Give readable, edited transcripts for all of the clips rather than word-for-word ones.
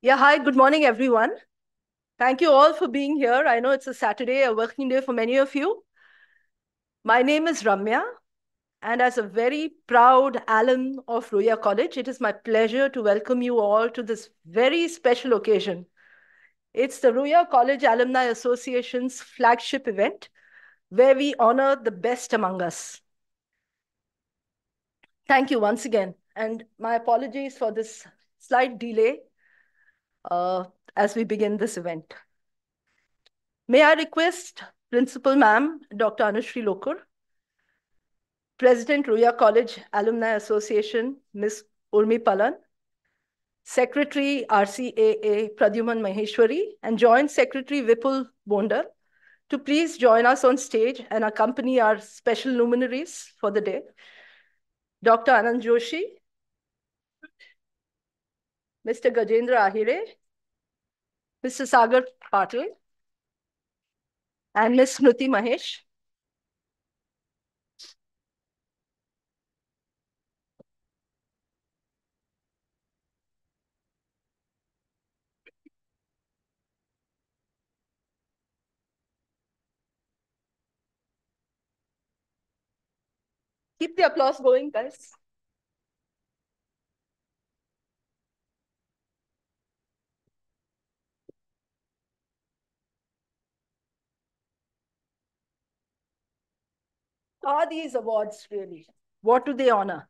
Yeah, hi, good morning, everyone. Thank you all for being here. I know it's a Saturday, a working day for many of you. My name is Ramya, and as a very proud alum of Ruya College, it is my pleasure to welcome you all to this very special occasion. It's the Ruya College Alumni Association's flagship event, where we honor the best among us. Thank you once again, and my apologies for this slight delay uh, as we begin this event. May I request Principal Ma'am, Dr. Anushri Lokur, President Ruya College Alumni Association, Ms. Urmi Palan, Secretary RCAA Pradyuman Maheshwari, and Joint Secretary Vipul Bondar to please join us on stage and accompany our special luminaries for the day. Dr. Anand Joshi, Mr. Gajendra Ahire, Mr. Sagar Patil, and Ms. Smriti Mahesh. Keep the applause going, guys. Are these awards really? What do they honor?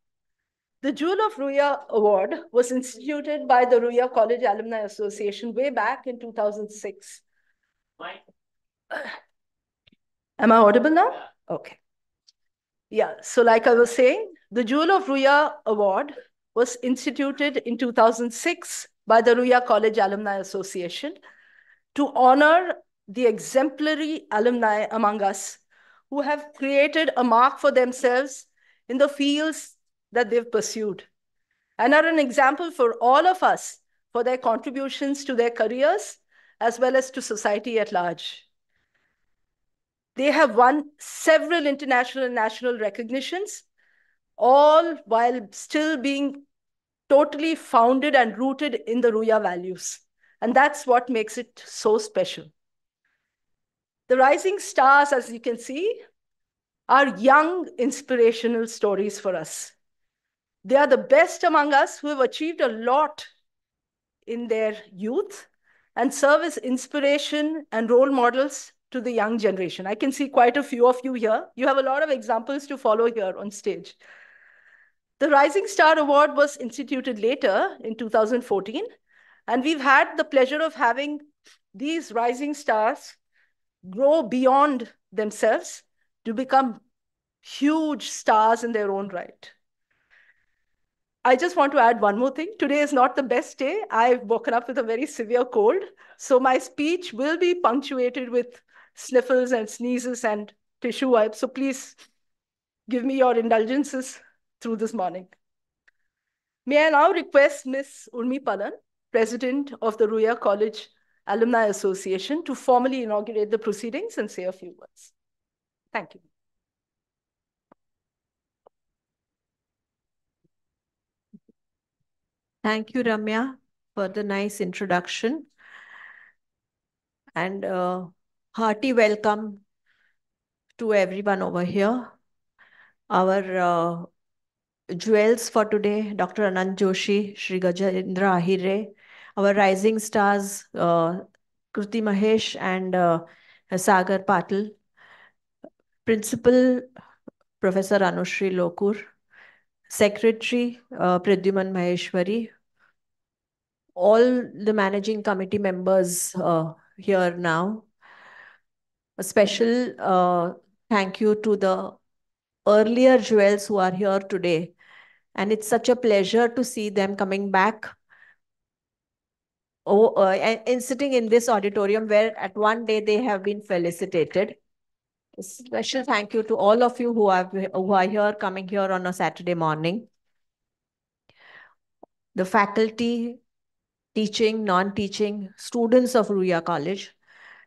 The Jewel of Ruya Award was instituted by the Ruya College Alumni Association way back in 2006. Am I audible now? Okay. Yeah, so like I was saying, the Jewel of Ruya Award was instituted in 2006 by the Ruya College Alumni Association to honor the exemplary alumni among us who have created a mark for themselves in the fields that they've pursued and are an example for all of us for their contributions to their careers as well as to society at large. They have won several international and national recognitions, all while still being totally founded and rooted in the Ruya values. And that's what makes it so special. The rising stars, as you can see, are young, inspirational stories for us. They are the best among us who have achieved a lot in their youth and serve as inspiration and role models to the young generation. I can see quite a few of you here. You have a lot of examples to follow here on stage. The Rising Star Award was instituted later in 2014, and we've had the pleasure of having these rising stars grow beyond themselves to become huge stars in their own right. I just want to add one more thing. Today is not the best day. I've woken up with a very severe cold. So my speech will be punctuated with sniffles and sneezes and tissue wipes. So please give me your indulgences through this morning. May I now request Ms. Urmi Palan, President of the Ruya College Alumni Association, to formally inaugurate the proceedings and say a few words. Thank you. Thank you, Ramya, for the nice introduction. And hearty welcome to everyone over here. Our jewels for today, Dr. Anand Joshi, Shri Gajendra Ahire, our rising stars, Kruti Mahesh and Sagar Patil, Principal Professor Anushri Lokur, Secretary Pradyuman Maheshwari, all the managing committee members here now. A special thank you to the earlier jewels who are here today. And it's such a pleasure to see them coming back and sitting in this auditorium where at one day they have been felicitated. A special thank you to all of you who are here, coming here on a Saturday morning. The faculty, teaching, non-teaching, students of Ruya College,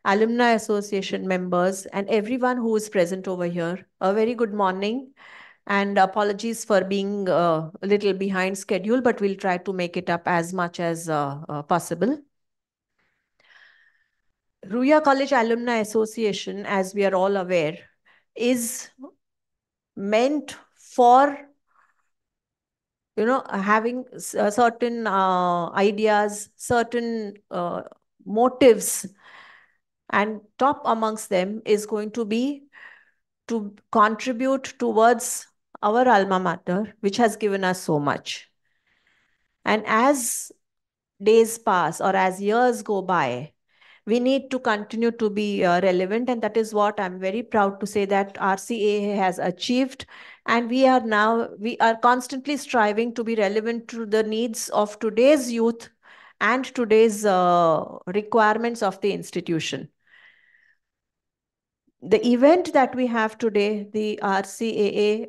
Alumni Association members, and everyone who is present over here. A very good morning And apologies for being a little behind schedule, but we'll try to make it up as much as possible. Ruia College Alumni Association, as we are all aware, is meant for having certain ideas, certain motives, and top amongst them is going to be to contribute towards our alma mater, which has given us so much. And as days pass or as years go by, we need to continue to be relevant. And that is what I'm very proud to say that RCAA has achieved. And we are constantly striving to be relevant to the needs of today's youth and today's requirements of the institution. The event that we have today, the RCAA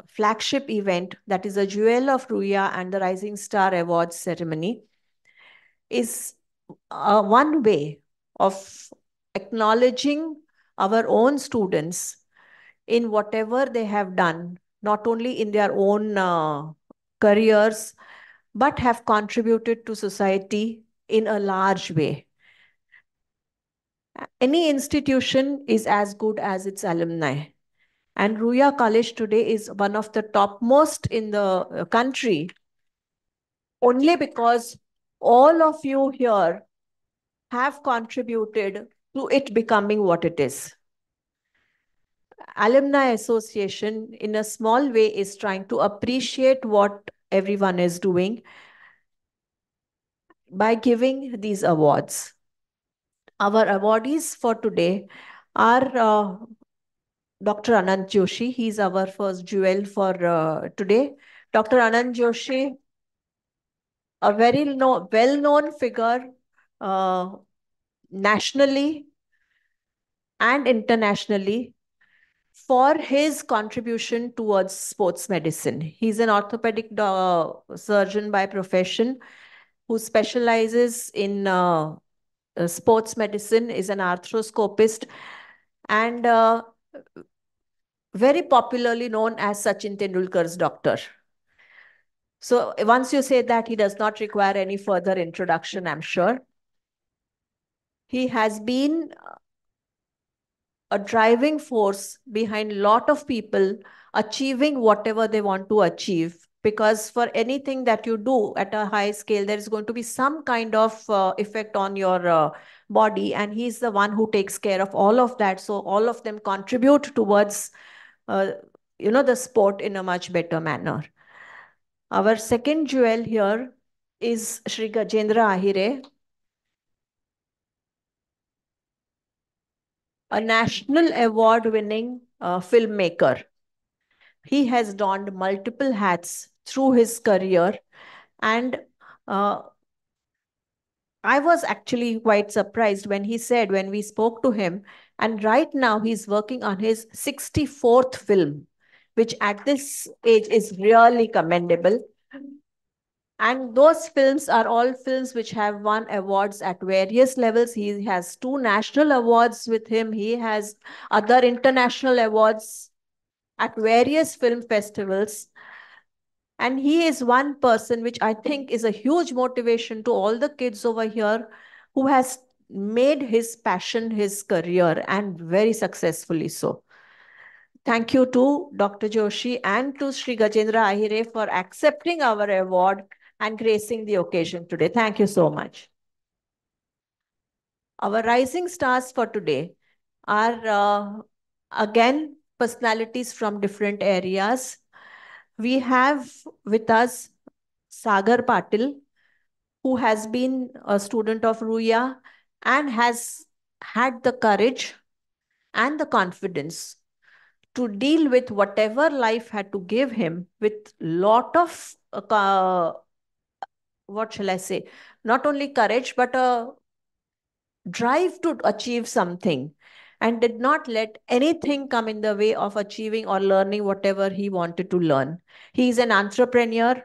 flagship event, that is a Jewel of Ruia and the Rising Star Awards ceremony, is one way of acknowledging our own students in whatever they have done, not only in their own careers, but have contributed to society in a large way. Any institution is as good as its alumni. And Ruia College today is one of the topmost in the country, only because all of you here have contributed to it becoming what it is. Alumni Association, in a small way, is trying to appreciate what everyone is doing by giving these awards. Our awardees for today are Dr. Anant Joshi. He's our first jewel for today. Dr. Anant Joshi, a very well-known figure nationally and internationally for his contribution towards sports medicine. He's an orthopedic surgeon by profession who specializes in sports medicine, is an arthroscopist, and very popularly known as Sachin Tendulkar's doctor. So once you say that, he does not require any further introduction, I'm sure. He has been a driving force behind a lot of people achieving whatever they want to achieve. Because for anything that you do at a high scale, there is going to be some kind of effect on your body. And he's the one who takes care of all of that. So all of them contribute towards, the sport in a much better manner. Our second jewel here is Shri Gajendra Ahire, a national award-winning filmmaker. He has donned multiple hats through his career, and I was actually quite surprised when he said, when we spoke to him, and right now he's working on his 64th film, which at this age is really commendable. And those films are all films which have won awards at various levels. He has 2 national awards with him. He has other international awards at various film festivals. And he is one person which I think is a huge motivation to all the kids over here who has made his passion his career, and very successfully so. Thank you to Dr. Joshi and to Sri Gajendra Ahire for accepting our award and gracing the occasion today. Thank you so much. Our rising stars for today are again personalities from different areas. We have with us Sagar Patil, who has been a student of Ruia and has had the courage and the confidence to deal with whatever life had to give him with lot of, what shall I say, not only courage, but a drive to achieve something, and did not let anything come in the way of achieving or learning whatever he wanted to learn. He is an entrepreneur.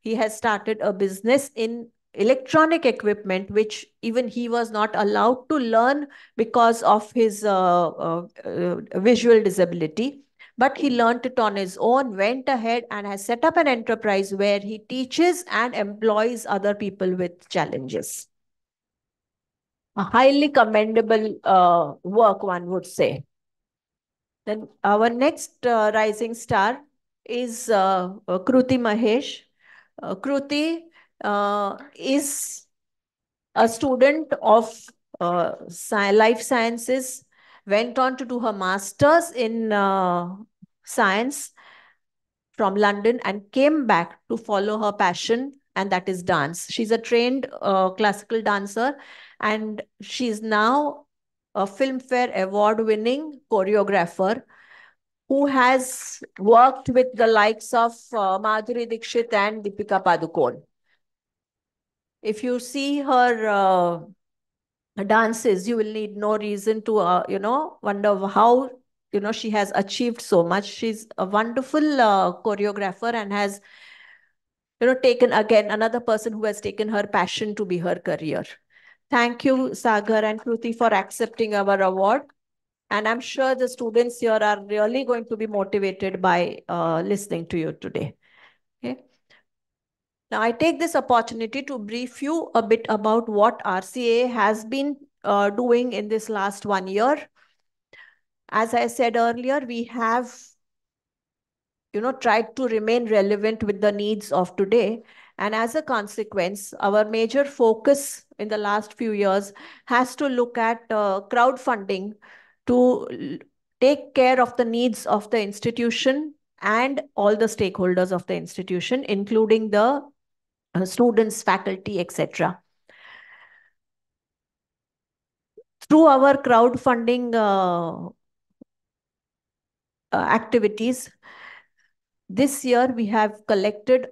He has started a business in electronic equipment, which even he was not allowed to learn because of his visual disability. but he learned it on his own, went ahead and has set up an enterprise where he teaches and employs other people with challenges. A highly commendable work, one would say. Then our next rising star is Kruti Mahesh. Kruti is a student of life sciences, went on to do her master's in science from London and came back to follow her passion, and that is dance. She's a trained classical dancer, and she's now a Filmfare Award-winning choreographer who has worked with the likes of Madhuri Dixit and Deepika Padukone. If you see her dances, you will need no reason to, wonder how, she has achieved so much. She's a wonderful choreographer and has, taken again another person who has taken her passion to be her career. Thank you, Sagar and Kruti, for accepting our award. And I'm sure the students here are really going to be motivated by listening to you today. Okay. Now, I take this opportunity to brief you a bit about what RCA has been doing in this last 1 year. As I said earlier, we have tried to remain relevant with the needs of today. And as a consequence, our major focus in the last few years has to look at crowdfunding to take care of the needs of the institution and all the stakeholders of the institution, including the students, faculty, etc. Through our crowdfunding activities, this year we have collected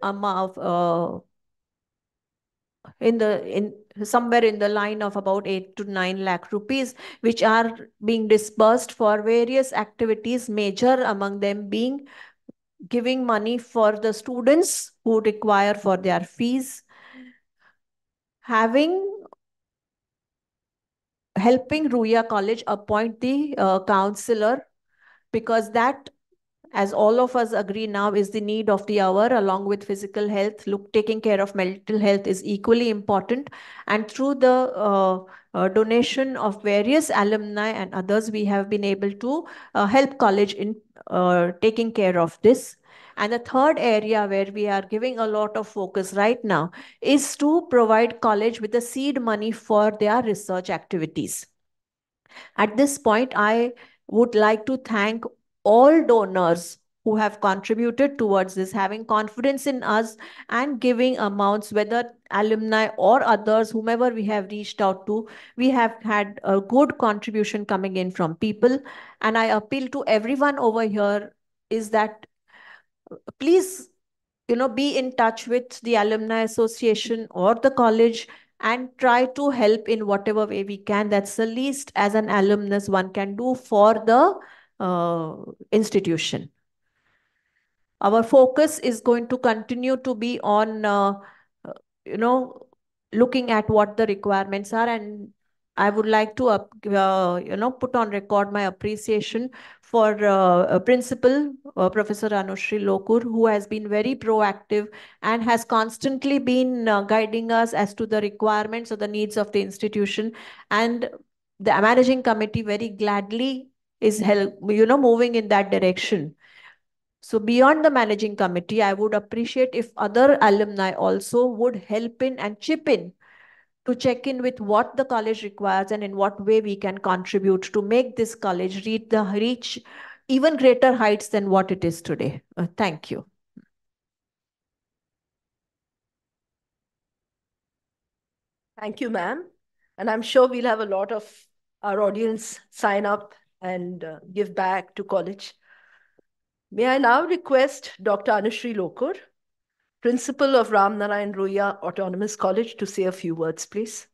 in somewhere in the line of about 8 to 9 lakh rupees, which are being disbursed for various activities, major among them being giving money for the students who require for their fees, helping Ruia College appoint the counselor, because that, as all of us agree now, is the need of the hour. Along with physical health, taking care of mental health is equally important. And through the donation of various alumni and others, we have been able to help college in taking care of this. And the third area where we are giving a lot of focus right now is to provide college with the seed money for their research activities. At this point, I would like to thank all donors who have contributed towards this, having confidence in us and giving amounts, whether alumni or others, whomever we have reached out to. We have had a good contribution coming in from people. And I appeal to everyone over here is that please, be in touch with the Alumni Association or the college and try to help in whatever way we can. That's the least as an alumnus one can do for the institution. Our focus is going to continue to be on, looking at what the requirements are. And I would like to, put on record my appreciation for Principal Professor Anushri Lokur, who has been very proactive and has constantly been guiding us as to the requirements or the needs of the institution. And the managing committee very gladly is moving in that direction. So beyond the managing committee, I would appreciate if other alumni also would help in and chip in to check in with what the college requires and in what way we can contribute to make this college reach even greater heights than what it is today. Thank you. Thank you, ma'am. And I'm sure we'll have a lot of our audience sign up and give back to college. May I now request Dr. Anushri Lokur, Principal of Ram Narayan Ruia Autonomous College, to say a few words, please.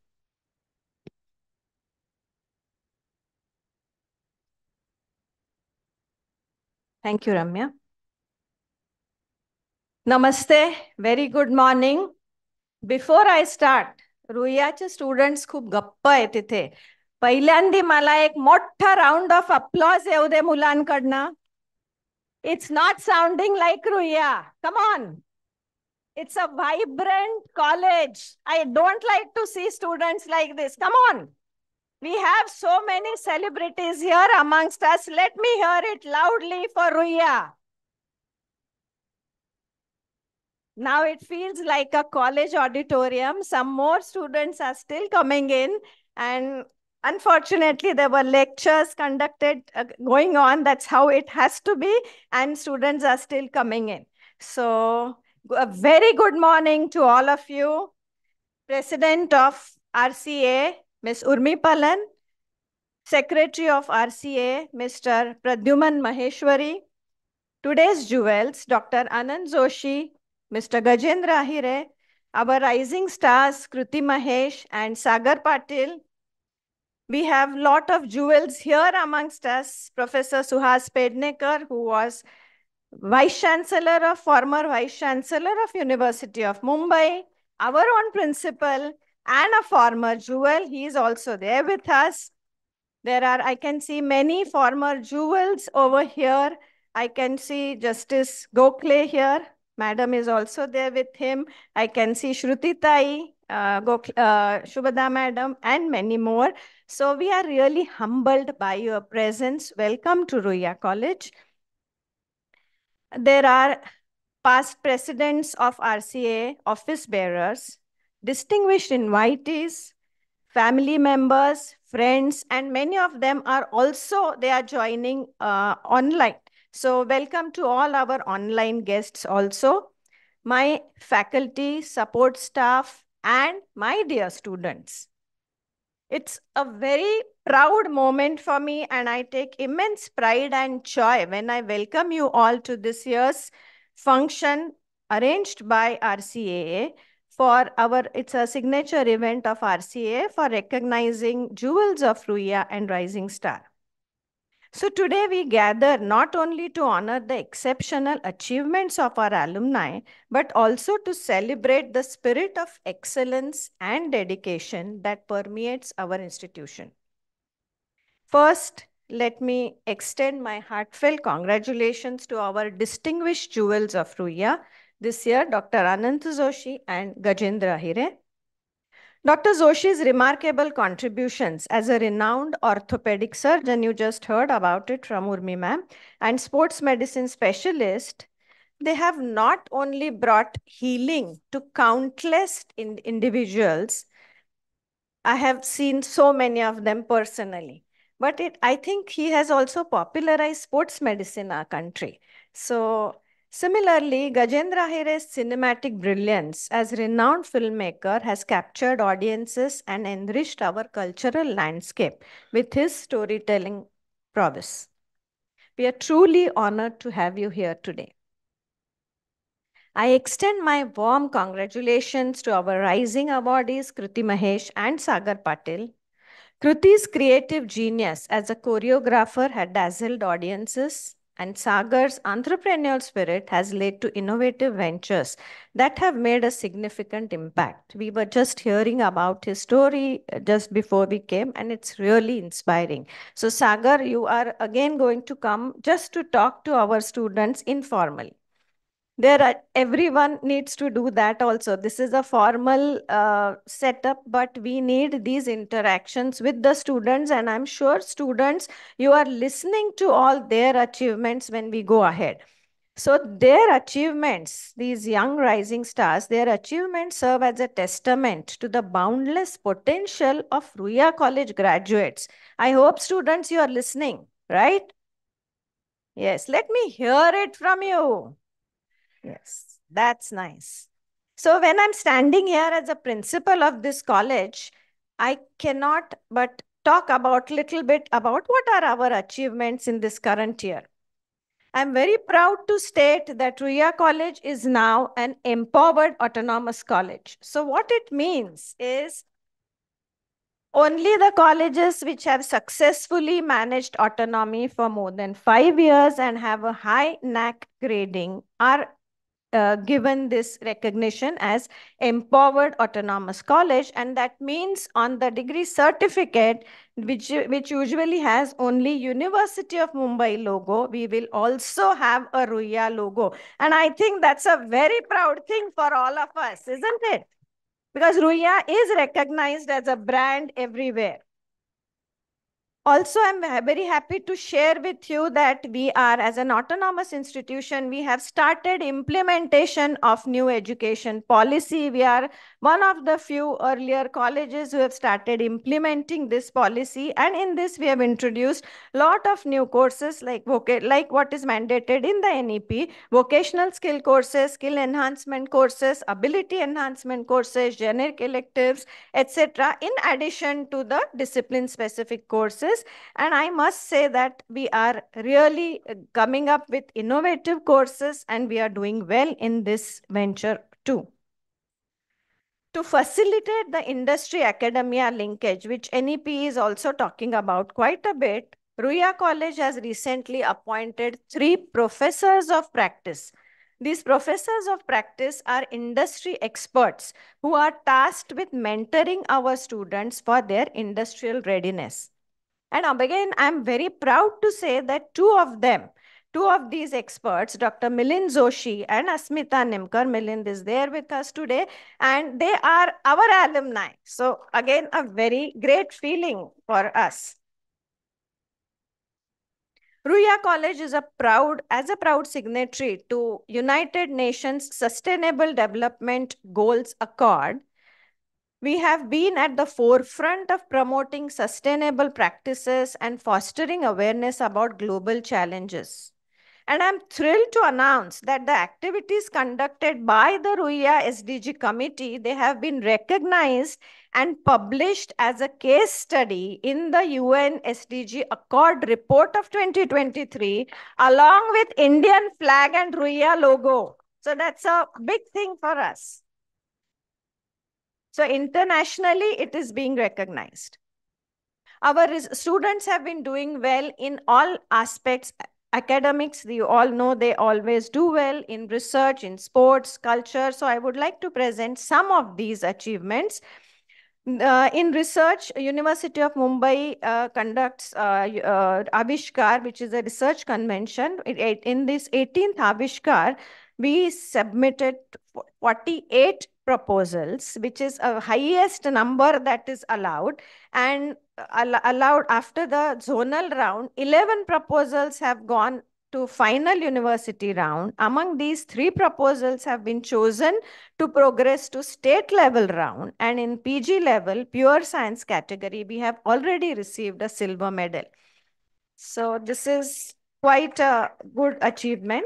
Thank you, Ramya. Namaste, very good morning. Before I start, रुईयाचे students खूप गप्प आहेत इथे. पहिल्यांदा मला एक मोठा round of applause येऊ दे मुलांकडनं. It's not sounding like Ruya. Come on. It's a vibrant college. I don't like to see students like this. Come on. We have so many celebrities here amongst us. Let me hear it loudly for Ruya. Now it feels like a college auditorium. Some more students are still coming in, and unfortunately, there were lectures conducted going on. That's how it has to be, and students are still coming in. So a very good morning to all of you. President of RCA, Ms. Urmi Palan, Secretary of RCA, Mr. Pradyuman Maheshwari, today's jewels, Dr. Anand Joshi, Mr. Gajendra Ahire, our rising stars, Kruti Mahesh and Sagar Patil. We have a lot of jewels here amongst us. Professor Suhas Pednekar, who was former Vice Chancellor of University of Mumbai, our own principal, and a former jewel. He is also there with us. I can see many former jewels over here. I can see Justice Gokhale here. Madam is also there with him. I can see Shruti Tai, Shubhada Madam, and many more. So we are really humbled by your presence. Welcome to Ruya College. There are past presidents of RCA, office bearers, distinguished invitees, family members, friends, and many of them are also, they are joining online. So welcome to all our online guests also, my faculty, support staff, and my dear students. It's a very proud moment for me, and I take immense pride and joy when I welcome you all to this year's function arranged by RCAA it's a signature event of RCA for recognizing jewels of Ruya and Rising Star. So today we gather not only to honor the exceptional achievements of our alumni, but also to celebrate the spirit of excellence and dedication that permeates our institution. First, let me extend my heartfelt congratulations to our distinguished jewels of Ruya this year, Dr. Anand Joshi and Gajendra Ahire. Dr. Joshi's remarkable contributions as a renowned orthopedic surgeon, you just heard about it from Urmi ma'am, and sports medicine specialist, they have not only brought healing to countless individuals. I have seen so many of them personally. But I think he has also popularized sports medicine in our country. So similarly, Gajendra Ahire's cinematic brilliance as renowned filmmaker has captured audiences and enriched our cultural landscape with his storytelling prowess. We are truly honored to have you here today. I extend my warm congratulations to our rising awardees, Kruti Mahesh and Sagar Patil. Kruti's creative genius as a choreographer had dazzled audiences, and Sagar's entrepreneurial spirit has led to innovative ventures that have made a significant impact. We were just hearing about his story just before we came, and it's really inspiring. So Sagar, you are again going to come just to talk to our students informally. Everyone needs to do that also. This is a formal setup, but we need these interactions with the students. And I'm sure students, you are listening to all their achievements when we go ahead. So their achievements, these young rising stars, their achievements serve as a testament to the boundless potential of Ruya College graduates. I hope students, you are listening, right? Yes, let me hear it from you. Yes, that's nice. So when I'm standing here as a principal of this college, I cannot but talk about little bit about what are our achievements in this current year. I'm very proud to state that Ruya College is now an empowered autonomous college. So what it means is only the colleges which have successfully managed autonomy for more than 5 years and have a high NAAC grading are given this recognition as Empowered Autonomous College, and that means on the degree certificate, which usually has only University of Mumbai logo, we will also have a Ruia logo. And I think that's a very proud thing for all of us, isn't it? Because Ruia is recognized as a brand everywhere. Also, I'm very happy to share with you that we are, as an autonomous institution, we have started implementation of new education policy. We are one of the few earlier colleges who have started implementing this policy. And in this, we have introduced a lot of new courses like what is mandated in the NEP, vocational skill courses, skill enhancement courses, ability enhancement courses, generic electives, etc., in addition to the discipline-specific courses. And I must say that we are really coming up with innovative courses, and we are doing well in this venture too. To facilitate the industry-academia linkage, which NEP is also talking about quite a bit, Ruia College has recently appointed 3 professors of practice. These professors of practice are industry experts who are tasked with mentoring our students for their industrial readiness. And again, I'm very proud to say that two of these experts, Dr. Milind Joshi and Asmita Nimkar, Milind is there with us today, and they are our alumni. So again, a very great feeling for us. Ruia College is a proud signatory to United Nations Sustainable Development Goals Accord. We have been at the forefront of promoting sustainable practices and fostering awareness about global challenges. And I'm thrilled to announce that the activities conducted by the Ruia SDG committee, they have been recognized and published as a case study in the UN SDG Accord report of 2023, along with Indian flag and Ruia logo. So that's a big thing for us. So internationally, it is being recognized. Our students have been doing well in all aspects. Academics, you all know they always do well in research, in sports, culture. So I would like to present some of these achievements. In research, University of Mumbai conducts Avishkar, which is a research convention. In this 18th Avishkar, we submitted 48 proposals, which is a highest number that is allowed. And allowed after the zonal round, 11 proposals have gone to final university round. Among these, 3 proposals have been chosen to progress to state level round. And in PG level, pure science category, we have already received a silver medal. So this is quite a good achievement.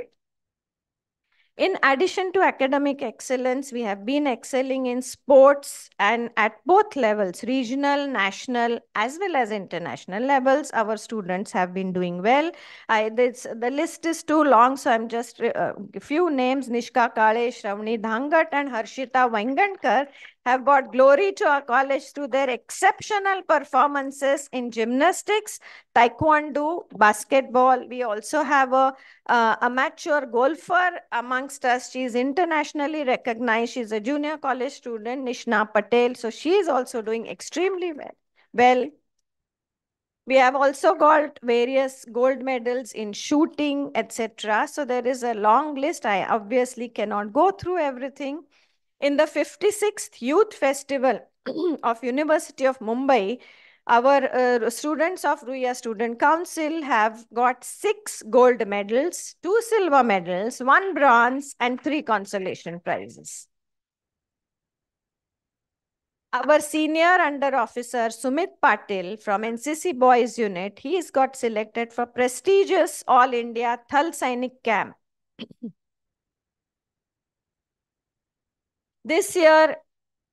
In addition to academic excellence, we have been excelling in sports and at both levels, regional, national, as well as international levels. Our students have been doing well. The list is too long, so I'm just a few names. Nishka Kale, Shravani Dhangat, and Harshita Vengankar have brought glory to our college through their exceptional performances in gymnastics, taekwondo, basketball. We also have a amateur golfer amongst us. She is internationally recognized. She's a junior college student, Nishna Patel. So she is also doing extremely well. We have also got various gold medals in shooting, etc. So there is a long list. I obviously cannot go through everything. In the 56th Youth Festival of University of Mumbai, our students of Ruia Student Council have got 6 gold medals, 2 silver medals, 1 bronze, and 3 consolation prizes. Our senior under officer Sumit Patil from NCC Boys Unit, he's got selected for prestigious All India Thal Sainik Camp. This year,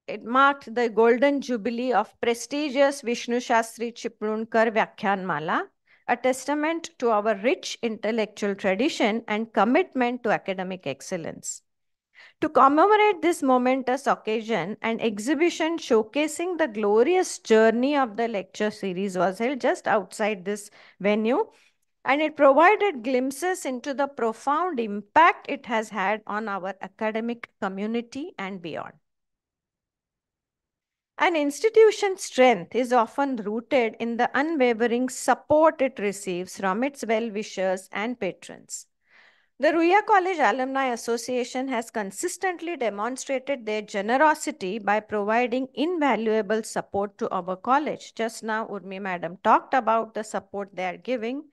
it marked the golden jubilee of prestigious Vishnu Shastri Chiplunkar Vyakhyanmala, a testament to our rich intellectual tradition and commitment to academic excellence. To commemorate this momentous occasion, an exhibition showcasing the glorious journey of the lecture series was held just outside this venue. and it provided glimpses into the profound impact it has had on our academic community and beyond. An institution's strength is often rooted in the unwavering support it receives from its well-wishers and patrons. The Ruya College Alumni Association has consistently demonstrated their generosity by providing invaluable support to our college. Just now, Urmi Madam talked about the support they are giving.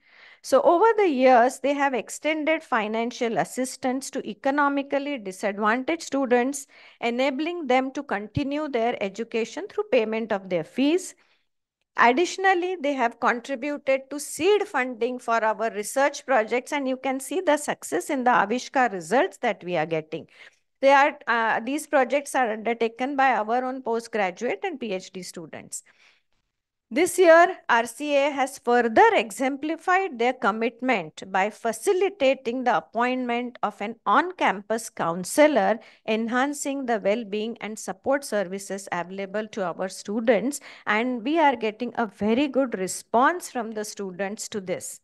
So, over the years, they have extended financial assistance to economically disadvantaged students, enabling them to continue their education through payment of their fees. Additionally, they have contributed to seed funding for our research projects, and you can see the success in the Avishka results that we are getting. These projects are undertaken by our own postgraduate and PhD students. This year, RCA has further exemplified their commitment by facilitating the appointment of an on-campus counselor, enhancing the well-being and support services available to our students. And we are getting a very good response from the students to this.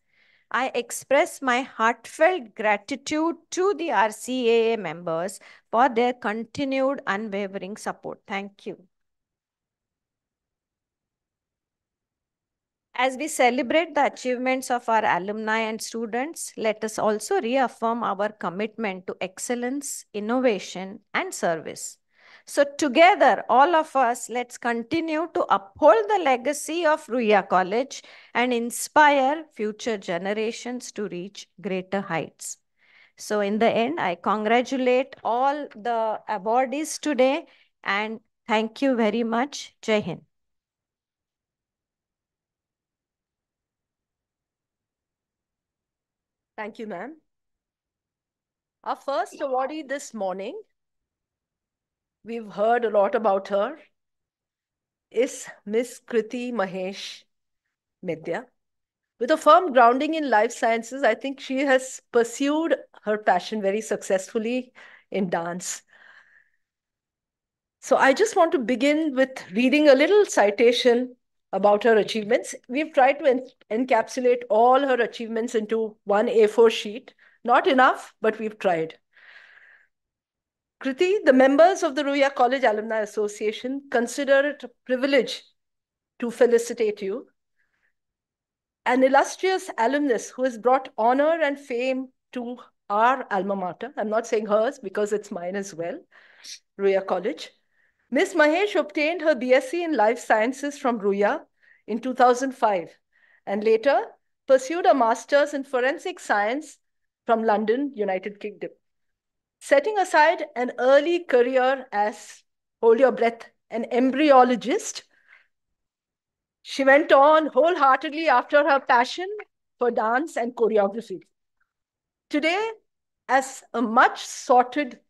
I express my heartfelt gratitude to the RCAA members for their continued unwavering support. Thank you. As we celebrate the achievements of our alumni and students, let us also reaffirm our commitment to excellence, innovation, and service. So together, all of us, let's continue to uphold the legacy of Ruya College and inspire future generations to reach greater heights. So in the end, I congratulate all the awardees today and thank you very much. Jai Hind. Thank you, ma'am. Our first awardee this morning, we've heard a lot about her, is Miss Kriti Mahesh Midya. With a firm grounding in life sciences, I think she has pursued her passion very successfully in dance. So I just want to begin with reading a little citation about her achievements. We've tried to encapsulate all her achievements into one A4 sheet. Not enough, but we've tried. Kriti, the members of the Ruya College Alumni Association consider it a privilege to felicitate you. An illustrious alumnus who has brought honor and fame to our alma mater. I'm not saying hers because it's mine as well, Ruya College. Ms. Mahesh obtained her BSc in Life Sciences from Ruya in 2005 and later pursued a master's in Forensic Science from London, United Kingdom. Setting aside an early career as, hold your breath, an embryologist, she went on wholeheartedly after her passion for dance and choreography. Today, as a much sought-after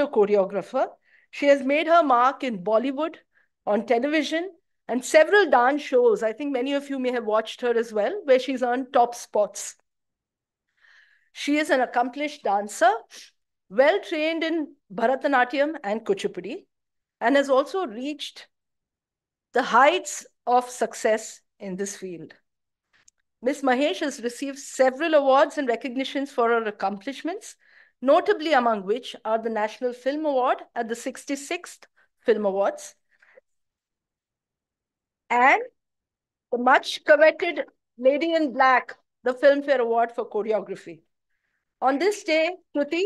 choreographer, she has made her mark in Bollywood, on television, and several dance shows. I think many of you may have watched her as well, where she's earned top spots. She is an accomplished dancer, well trained in Bharatanatyam and Kuchipudi, and has also reached the heights of success in this field. Ms. Mahesh has received several awards and recognitions for her accomplishments, notably among which are the National Film Award at the 66th Film Awards and the much coveted Lady in Black, the Filmfare Award for choreography. On this day, Kriti,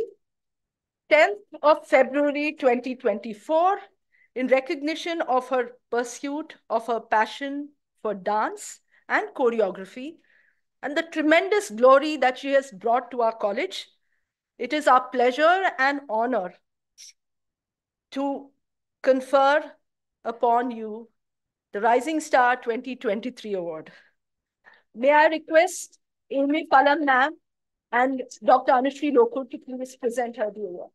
10th of February 2024, in recognition of her pursuit of her passion for dance and choreography and the tremendous glory that she has brought to our college, it is our pleasure and honor to confer upon you the Rising Star 2023 Award. May I request Amy Palam ma'am and Dr. Anushree Lokur to please present her the award.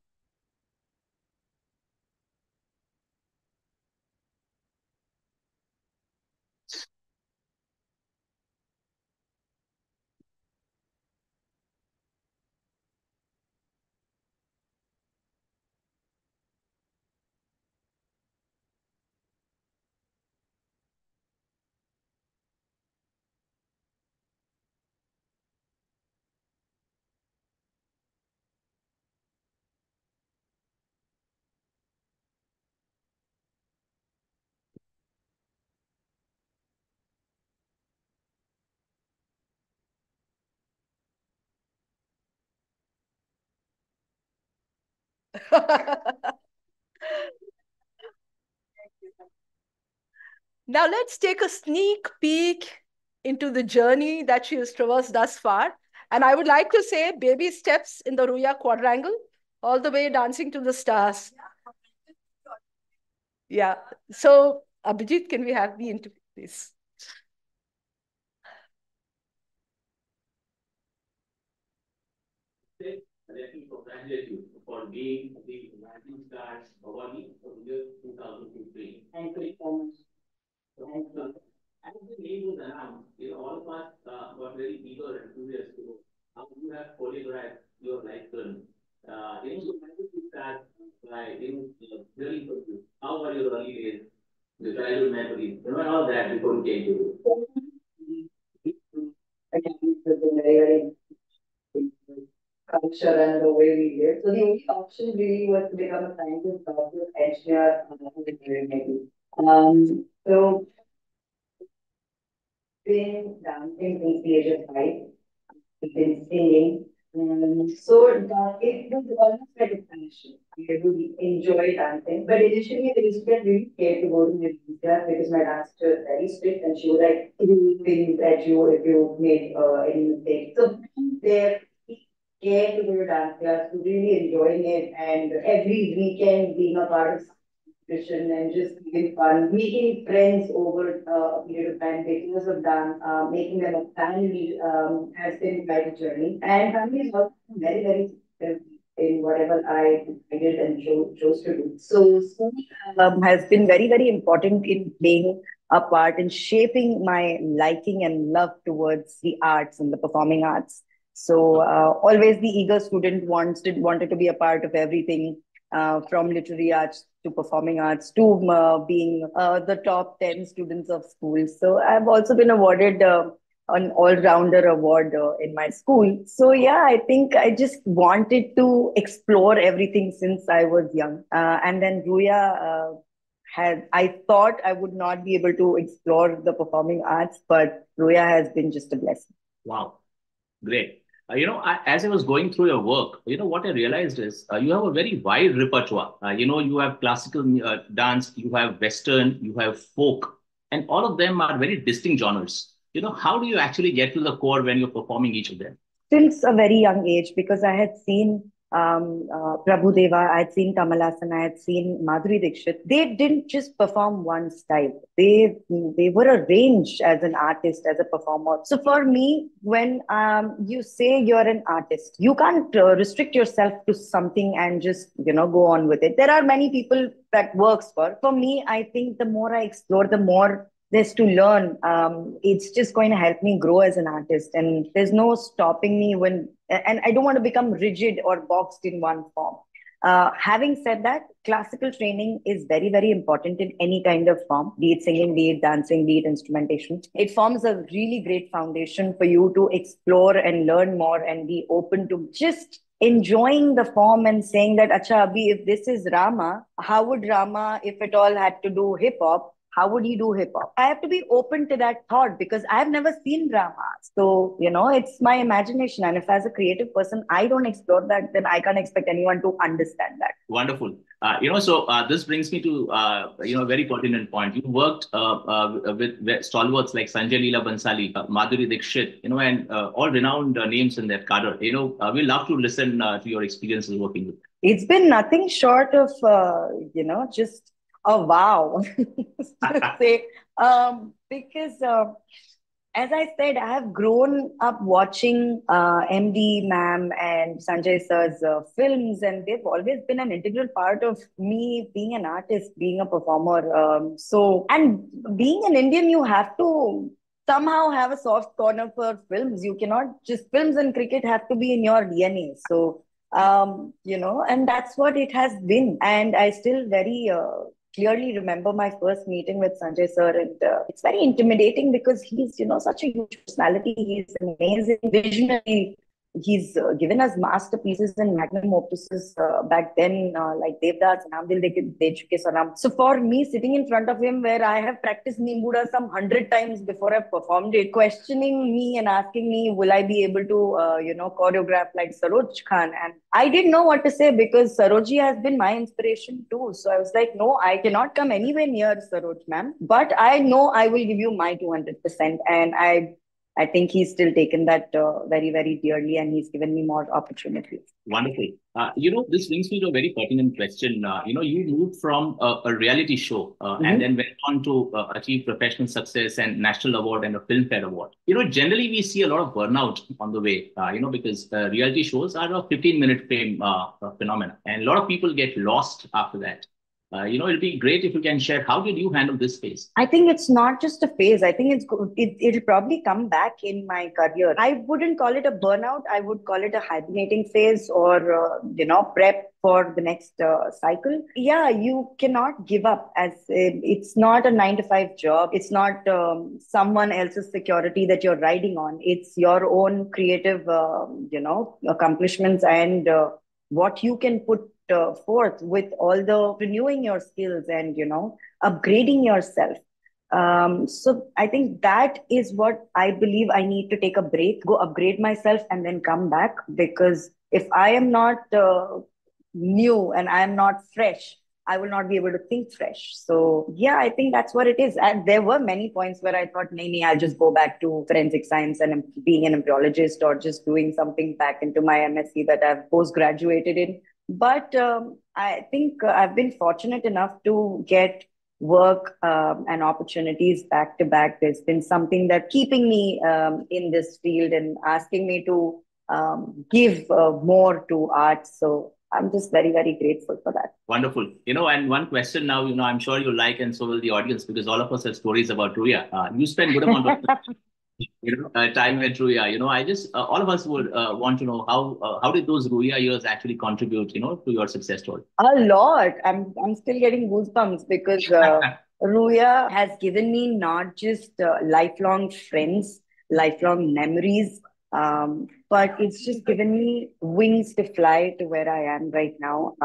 Now let's take a sneak peek into the journey that she has traversed thus far. And I would like to say baby steps in the Ruya quadrangle, all the way dancing to the stars. Yeah. So, Abhijit, can we have the interview, please? Let me congratulate you for being the Rising Stars Awardee for the year 2015. Thank you so much. Thank you. As the name was announced, all of us got very eager and curious to know how you have choreographed your life journey. So why don't you start by hearing from you? How were your early days, the childhood memories, all that before you came to Again, it's been very culture and the way we live. So the only option really was to become a scientist, doctor, engineer, maybe. So been dancing since the age of 5. I've been singing. So it was almost like a passion. I really enjoy dancing. But initially, I used to get really scared to go to my dance class because my dance teacher was very strict and she would like things at you if you made any mistake. So there, scared to go to dance class, to really enjoying it, and every weekend being a part of competition and just having fun, making friends over a period of time because of dance, making them a family has been quite a journey. And family is also very, very supportive in whatever I did and chose to do. So school has been very, very important in playing a part in shaping my liking and love towards the arts and the performing arts. So always the eager student wanted to be a part of everything, from literary arts to performing arts to being the top 10 students of school. So I've also been awarded an all-rounder award in my school. So yeah, I think I just wanted to explore everything since I was young. And then Ruya I thought I would not be able to explore the performing arts, but Ruya has been just a blessing. Wow, great. As I was going through your work, what I realized is you have a very wide repertoire. You have classical dance, you have Western, you have folk, and all of them are very distinct genres. How do you actually get to the core when you're performing each of them? Since a very young age, because I had seen Prabhu Deva, I had seen Kamal Haasan, I had seen Madhuri Dixit. They didn't just perform one style. They were a range as an artist, as a performer. So for me, when you say you're an artist, you can't restrict yourself to something and just go on with it. There are many people that works for. For me, I think the more I explore, the more there's to learn. It's just going to help me grow as an artist, and there's no stopping me and I don't want to become rigid or boxed in one form. Having said that, classical training is very, very important in any kind of form, be it singing, be it dancing, be it instrumentation. It forms a really great foundation for you to explore and learn more and be open to just enjoying the form and saying that, Acha, Abhi, if this is Rama, how would Rama, if it all had to do hip hop, how would he do hip hop? I have to be open to that thought because I've never seen drama. So, it's my imagination. And if as a creative person, I don't explore that, then I can't expect anyone to understand that. Wonderful. So this brings me to, a very pertinent point. You worked with stalwarts like Sanjay Leela Bansali, Madhuri Dixit, and all renowned names in that cadre. We love to listen to your experiences working with them. It's been nothing short of, just a wow to say, because as I said, I have grown up watching MD ma'am and Sanjay sir's films, and they've always been an integral part of me being an artist, being a performer. And being an Indian, you have to somehow have a soft corner for films. You cannot just, films and cricket have to be in your DNA. So, and that's what it has been. And I still very clearly remember my first meeting with Sanjay sir, and it's very intimidating because he's, such a huge personality. He's amazing, visionary, he's given us masterpieces and magnum opuses back then, like Devdas, Naam Dil De Chuke Sanam. So for me, sitting in front of him, where I have practiced Nimbuda some 100 times before I've performed it, questioning me and asking me, will I be able to, choreograph like Saroj Khan? And I didn't know what to say because Sarojji has been my inspiration too. So I was like, no, I cannot come anywhere near Saroj ma'am, but I know I will give you my 200%. And I think he's still taken that very, very dearly, and he's given me more opportunities. Wonderful. This brings me to a very pertinent question. You moved from a reality show and then went on to achieve professional success and national award and a Filmfare award. Generally we see a lot of burnout on the way, because reality shows are a 15-minute fame phenomenon, and a lot of people get lost after that. It'll be great if you can share how did you handle this phase? I think it's not just a phase. I think it'll probably come back in my career. I wouldn't call it a burnout. I would call it a hibernating phase, or prep for the next cycle. Yeah, you cannot give up. As it's not a 9 to 5 job. It's not someone else's security that you're riding on. It's your own creative, accomplishments, and what you can put forth with all the renewing your skills and upgrading yourself. So I think that is what I believe. I need to take a break, go upgrade myself, and then come back, because if I am not new and I am not fresh, I will not be able to think fresh. So yeah, I think that's what it is. And there were many points where I thought, nee, I'll just go back to forensic science and being an embryologist, or just doing something back into my MSc that I've post-graduated in. But I think I've been fortunate enough to get work and opportunities back to back. There's been something that keeping me in this field and asking me to give more to art. So I'm just very, very grateful for that. Wonderful. And one question now, I'm sure you like, and so will the audience, because all of us have stories about Ruya. You spend good amount of time at Ruya. I just, all of us would want to know how did those Ruya years actually contribute, to your success story? A lot. I'm still getting goosebumps because Ruya has given me not just lifelong friends, lifelong memories, but it's just given me wings to fly to where I am right now,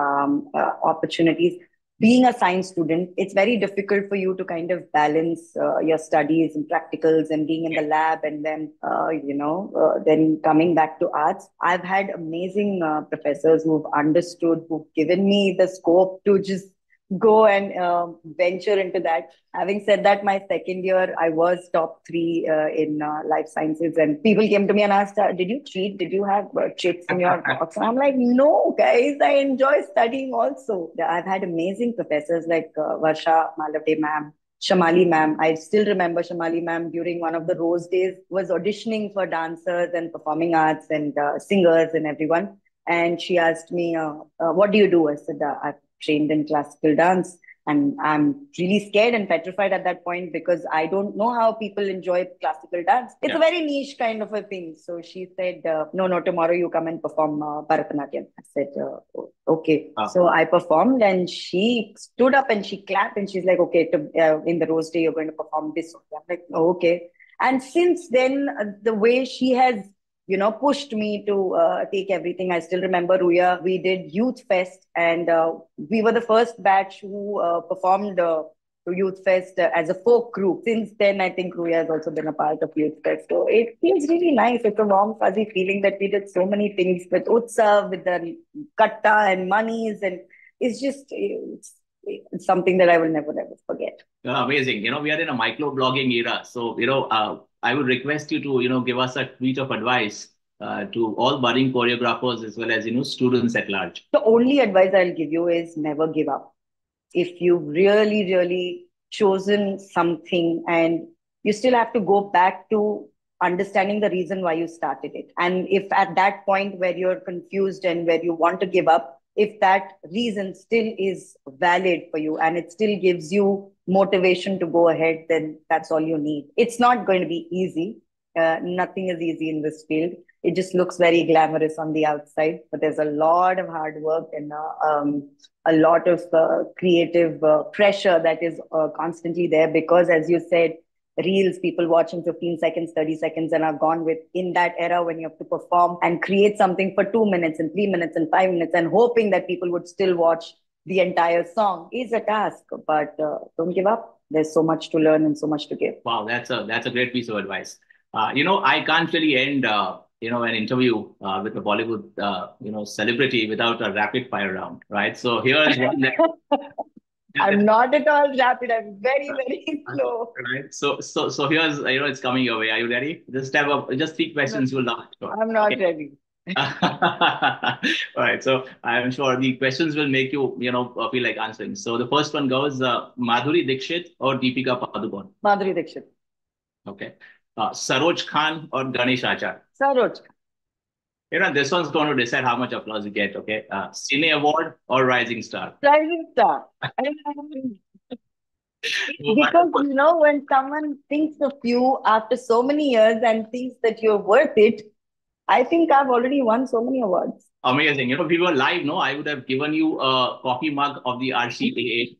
opportunities. Being a science student, it's very difficult for you to kind of balance your studies and practicals and being in the lab, and then, then coming back to arts. I've had amazing professors who've understood, who've given me the scope to just go and venture into that. Having said that, my second year, I was top 3 in life sciences, and people came to me and asked, did you cheat? Did you have chits in your box? And I'm like, no, guys, I enjoy studying also. I've had amazing professors like Varsha Malavde ma'am, Shamali ma'am. I still remember Shamali ma'am during one of the Rose Days was auditioning for dancers and performing arts and singers and everyone. And she asked me, what do you do? I said, I've trained in classical dance, and I'm really scared and petrified at that point because I don't know how people enjoy classical dance. It's a very niche kind of a thing. So she said, no, tomorrow you come and perform Bharatanatyam. I said, okay. So I performed, and she stood up and she clapped, and she's like, okay, in the Rose Day, you're going to perform this. I'm like, oh, okay. And since then, the way she has pushed me to take everything. I still remember Ruya, we did Youth Fest, and we were the first batch who performed to Youth Fest as a folk group. Since then, I think Ruya has also been a part of Youth Fest. So it feels really nice. It's a warm, fuzzy feeling that we did so many things with Utsav, with the katta and monies, and it's just it's something that I will never, ever forget. Amazing. We are in a microblogging era. So, I would request you to, give us a tweet of advice to all budding choreographers as well as, students at large. The only advice I'll give you is never give up. If you've really, really chosen something, and you still have to go back to understanding the reason why you started it. And if at that point where you're confused and where you want to give up, if that reason still is valid for you and it still gives you motivation to go ahead, then that's all you need. It's not going to be easy. Nothing is easy in this field. It just looks very glamorous on the outside, but there's a lot of hard work and a lot of creative pressure that is constantly there, because, as you said, reels, people watching 15 seconds, 30 seconds, and are gone with in that era when you have to perform and create something for 2 minutes and 3 minutes and 5 minutes and hoping that people would still watch the entire song is a task. But don't give up. There's so much to learn and so much to give. Wow, that's a great piece of advice. I can't really end an interview with a Bollywood celebrity without a rapid fire round, right? So here is one that I'm not at all rapid. I'm very, very slow. right. So here's it's coming your way. Are you ready? Just three questions. You'll laugh. I'm not ready. All right. So I'm sure the questions will make you feel like answering. So the first one goes Madhuri Dixit or Deepika Padukone. Madhuri Dixit. Okay. Saroj Khan or Ganesh Achar. Saroj. This one's going to decide how much applause you get. Okay. Cine Award or Rising Star. Rising Star. Because when someone thinks of you after so many years and thinks that you're worth it, I think I've already won so many awards. Amazing. If we were live, no, I would have given you a coffee mug of the RCAA.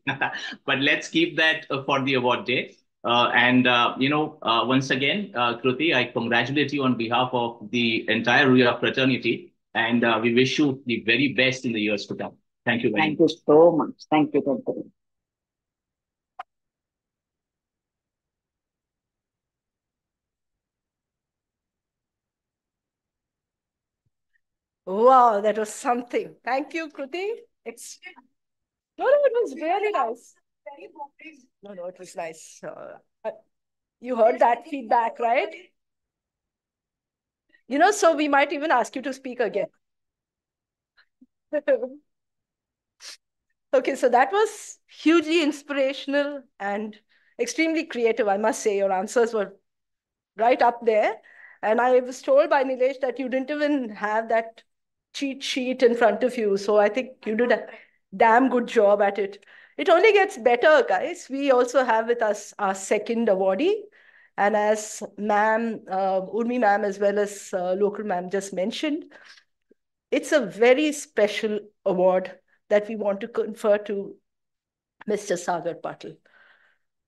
But let's keep that for the award day. Once again, Kruti, I congratulate you on behalf of the entire Ruya fraternity. And we wish you the very best in the years to come. Thank you very much. Thank you so much. Thank you, Kruti. Wow, that was something. Thank you, Kruti. No, it was really nice. No, it was nice. You heard that feedback, right? So we might even ask you to speak again. Okay, so that was hugely inspirational and extremely creative, I must say. Your answers were right up there. And I was told by Nilesh that you didn't even have that cheat sheet in front of you. So I think you did a damn good job at it. It only gets better, guys. We also have with us our second awardee. And as Urmi ma'am, as well as local ma'am just mentioned, it's a very special award that we want to confer to Mr. Sagar Patil.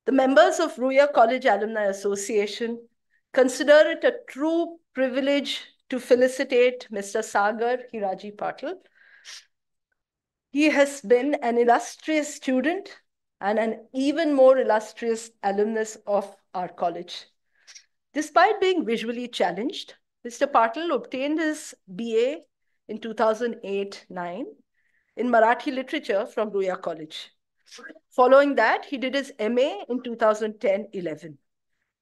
The members of Ruya College Alumni Association consider it a true privilege to felicitate Mr. Sagar Hiraji Patil. He has been an illustrious student and an even more illustrious alumnus of our college. Despite being visually challenged, Mr. Patil obtained his BA in 2008-09 in Marathi literature from Ruya College. Following that, he did his MA in 2010-11.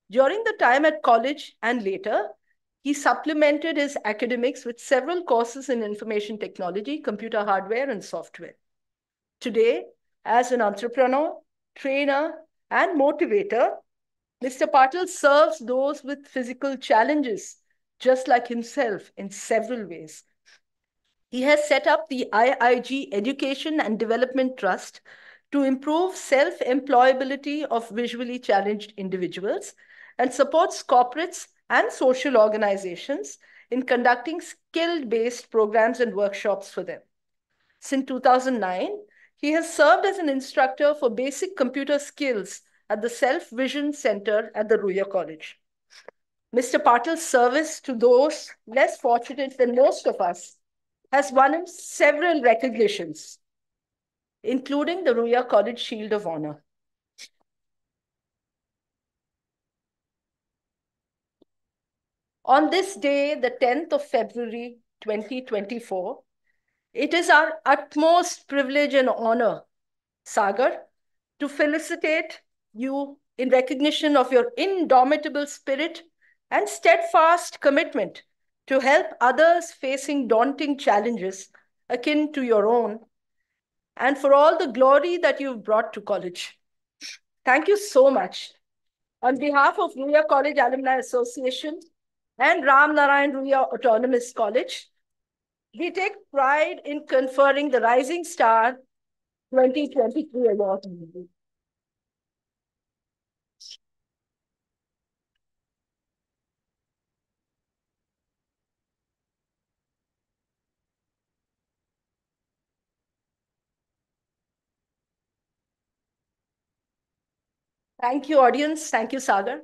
During the time at college and later, he supplemented his academics with several courses in information technology, computer hardware, and software. Today, as an entrepreneur, trainer, and motivator, Mr. Patil serves those with physical challenges, just like himself, in several ways. He has set up the IIG Education and Development Trust to improve self-employability of visually challenged individuals and supports corporates and social organizations in conducting skill-based programs and workshops for them. Since 2009, he has served as an instructor for basic computer skills at the Self Vision Center at the Ruya College. Mr. Patil's service to those less fortunate than most of us has won him several recognitions, including the Ruya College Shield of Honor. On this day, the 10th of February, 2024, it is our utmost privilege and honor, Sagar, to felicitate you in recognition of your indomitable spirit and steadfast commitment to help others facing daunting challenges akin to your own, and for all the glory that you've brought to college. Thank you so much. On behalf of Ruya College Alumni Association and Ram Narayan Ruya Autonomous College, we take pride in conferring the Rising Star 2023 award. Thank you, audience. Thank you, Sagar.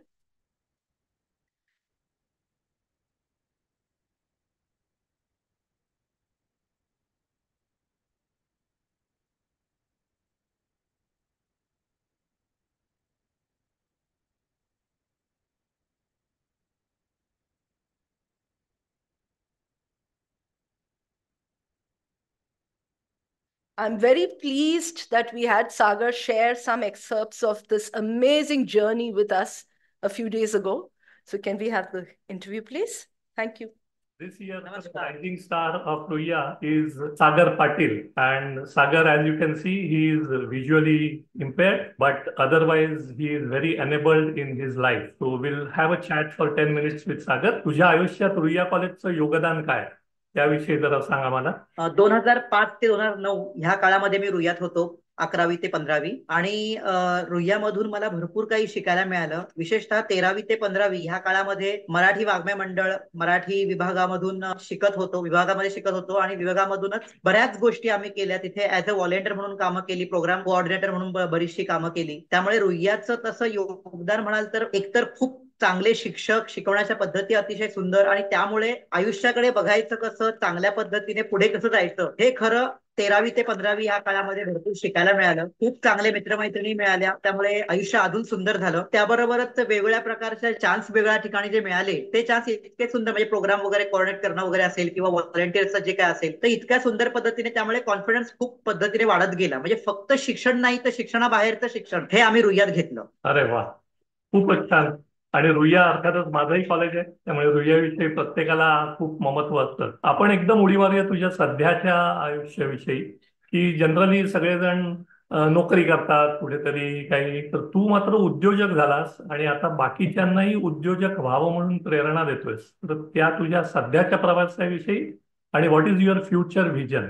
I'm very pleased that we had Sagar share some excerpts of this amazing journey with us a few days ago. So can we have the interview, please? Thank you. This year, the rising star of Ruya is Sagar Patil. And Sagar, as you can see, he is visually impaired, but otherwise he is very enabled in his life. So we'll have a chat for 10 minutes with Sagar. तुझ्या आयुष्यात रुईया कॉलेजचं योगदान काय? त्याविषयी जरा सांग आम्हाला. 2005 ते 2009 ह्या काळामध्ये मी रुईयात होतो. 11वी ते 15वी आणि रुईयामधून मला भरपूर काही शिकायला मिळालं. विशेषतः 13वी ते 15वी ह्या काळामध्ये मराठी वाङ्मय मंडळ मराठी विभागामध्ये शिकत होतो आणि विभागामधूनच बऱ्याच गोष्टी आम्ही केल्या. तिथे ऍज अ व्हॉलेंटियर म्हणून कामं केली, प्रोग्राम कोऑर्डिनेटर म्हणून बरीचशी कामं केली. त्यामुळे रुईयाचं तसं योगदान म्हणाल तर एकतर खूप चांगले शिक्षक, शिकवण्याच्या पद्धती अतिशय सुंदर आणि त्यामुळे आयुष्याकडे बघायचं कसं, चांगल्या पद्धतीने पुढे कसं जायचं हे खरं 13वी ते 15वी या काळामध्ये भरपूर शिकायला मिळालं. खूप चांगले मित्रमैत्रिणी मिळाल्या, त्यामुळे आयुष्य अजून सुंदर झालं. त्याबरोबरच वेगवेगळ्या प्रकारचे चान्स वेगळ्या ठिकाणी जे मिळाले ते चान्स इतके सुंदर, म्हणजे प्रोग्राम वगैरे कोऑर्डिनेट करणं वगैरे असेल किंवा व्हॉलंटियरचं जे काय असेल तर इतक्या सुंदर पद्धतीने, त्यामुळे कॉन्फिडन्स खूप पद्धतीने वाढत गेला. म्हणजे फक्त शिक्षण नाही तर शिक्षणाबाहेरचं शिक्षण हे आम्ही रुईयात घेतलं. अरे वा, खूपच छान. आणि रुईया अर्थातच माझंही कॉलेज आहे, त्यामुळे रुईयाविषयी प्रत्येकाला खूप महत्व असतं. आपण एकदम उडी मारूया तुझ्या सध्याच्या आयुष्याविषयी, की जनरली सगळेजण नोकरी करतात कुठेतरी काही, तर तू मात्र उद्योजक झालास आणि आता बाकीच्यांनाही उद्योजक व्हावं म्हणून प्रेरणा देतोयस. तर त्या तुझ्या सध्याच्या प्रवासाविषयी आणि what is your future vision?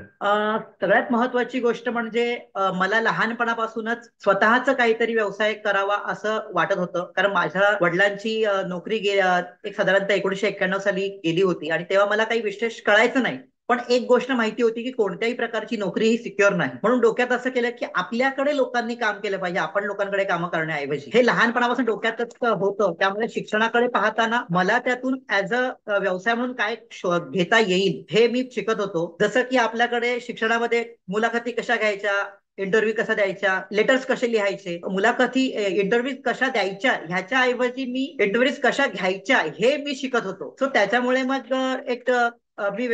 सगळ्यात महत्वाची गोष्ट म्हणजे मला लहानपणापासूनच स्वतःच काहीतरी व्यवसाय करावा असं वाटत होतं. कारण माझ्या वडिलांची नोकरी एक साधारणतः 1991 साली गेली होती आणि तेव्हा मला काही विशेष कळायचं नाही. पण एक गोष्ट माहिती होती की कोणत्याही प्रकारची नोकरी ही सिक्युअर नाही. म्हणून डोक्यात असं केलं की आपल्याकडे लोकांनी काम केलं पाहिजे, आपण लोकांकडे कामं करण्याऐवजी. हे लहानपणापासून डोक्यातच होतं. त्यामुळे शिक्षणाकडे पाहताना मला त्यातून ऍज अ व्यवसाय म्हणून काय घेता येईल हे मी शिकत होतो. जसं की आपल्याकडे शिक्षणामध्ये मुलाखती कशा घ्यायच्या, इंटरव्ह्यू कसा द्यायचा, लेटर्स कसे लिहायचे, मुलाखती इंटरव्ह्यू कशा द्यायच्या ह्याच्या ऐवजी मी इंटरव्ह्यूज कशा घ्यायच्या हे मी शिकत होतो. सो त्याच्यामुळे मग मी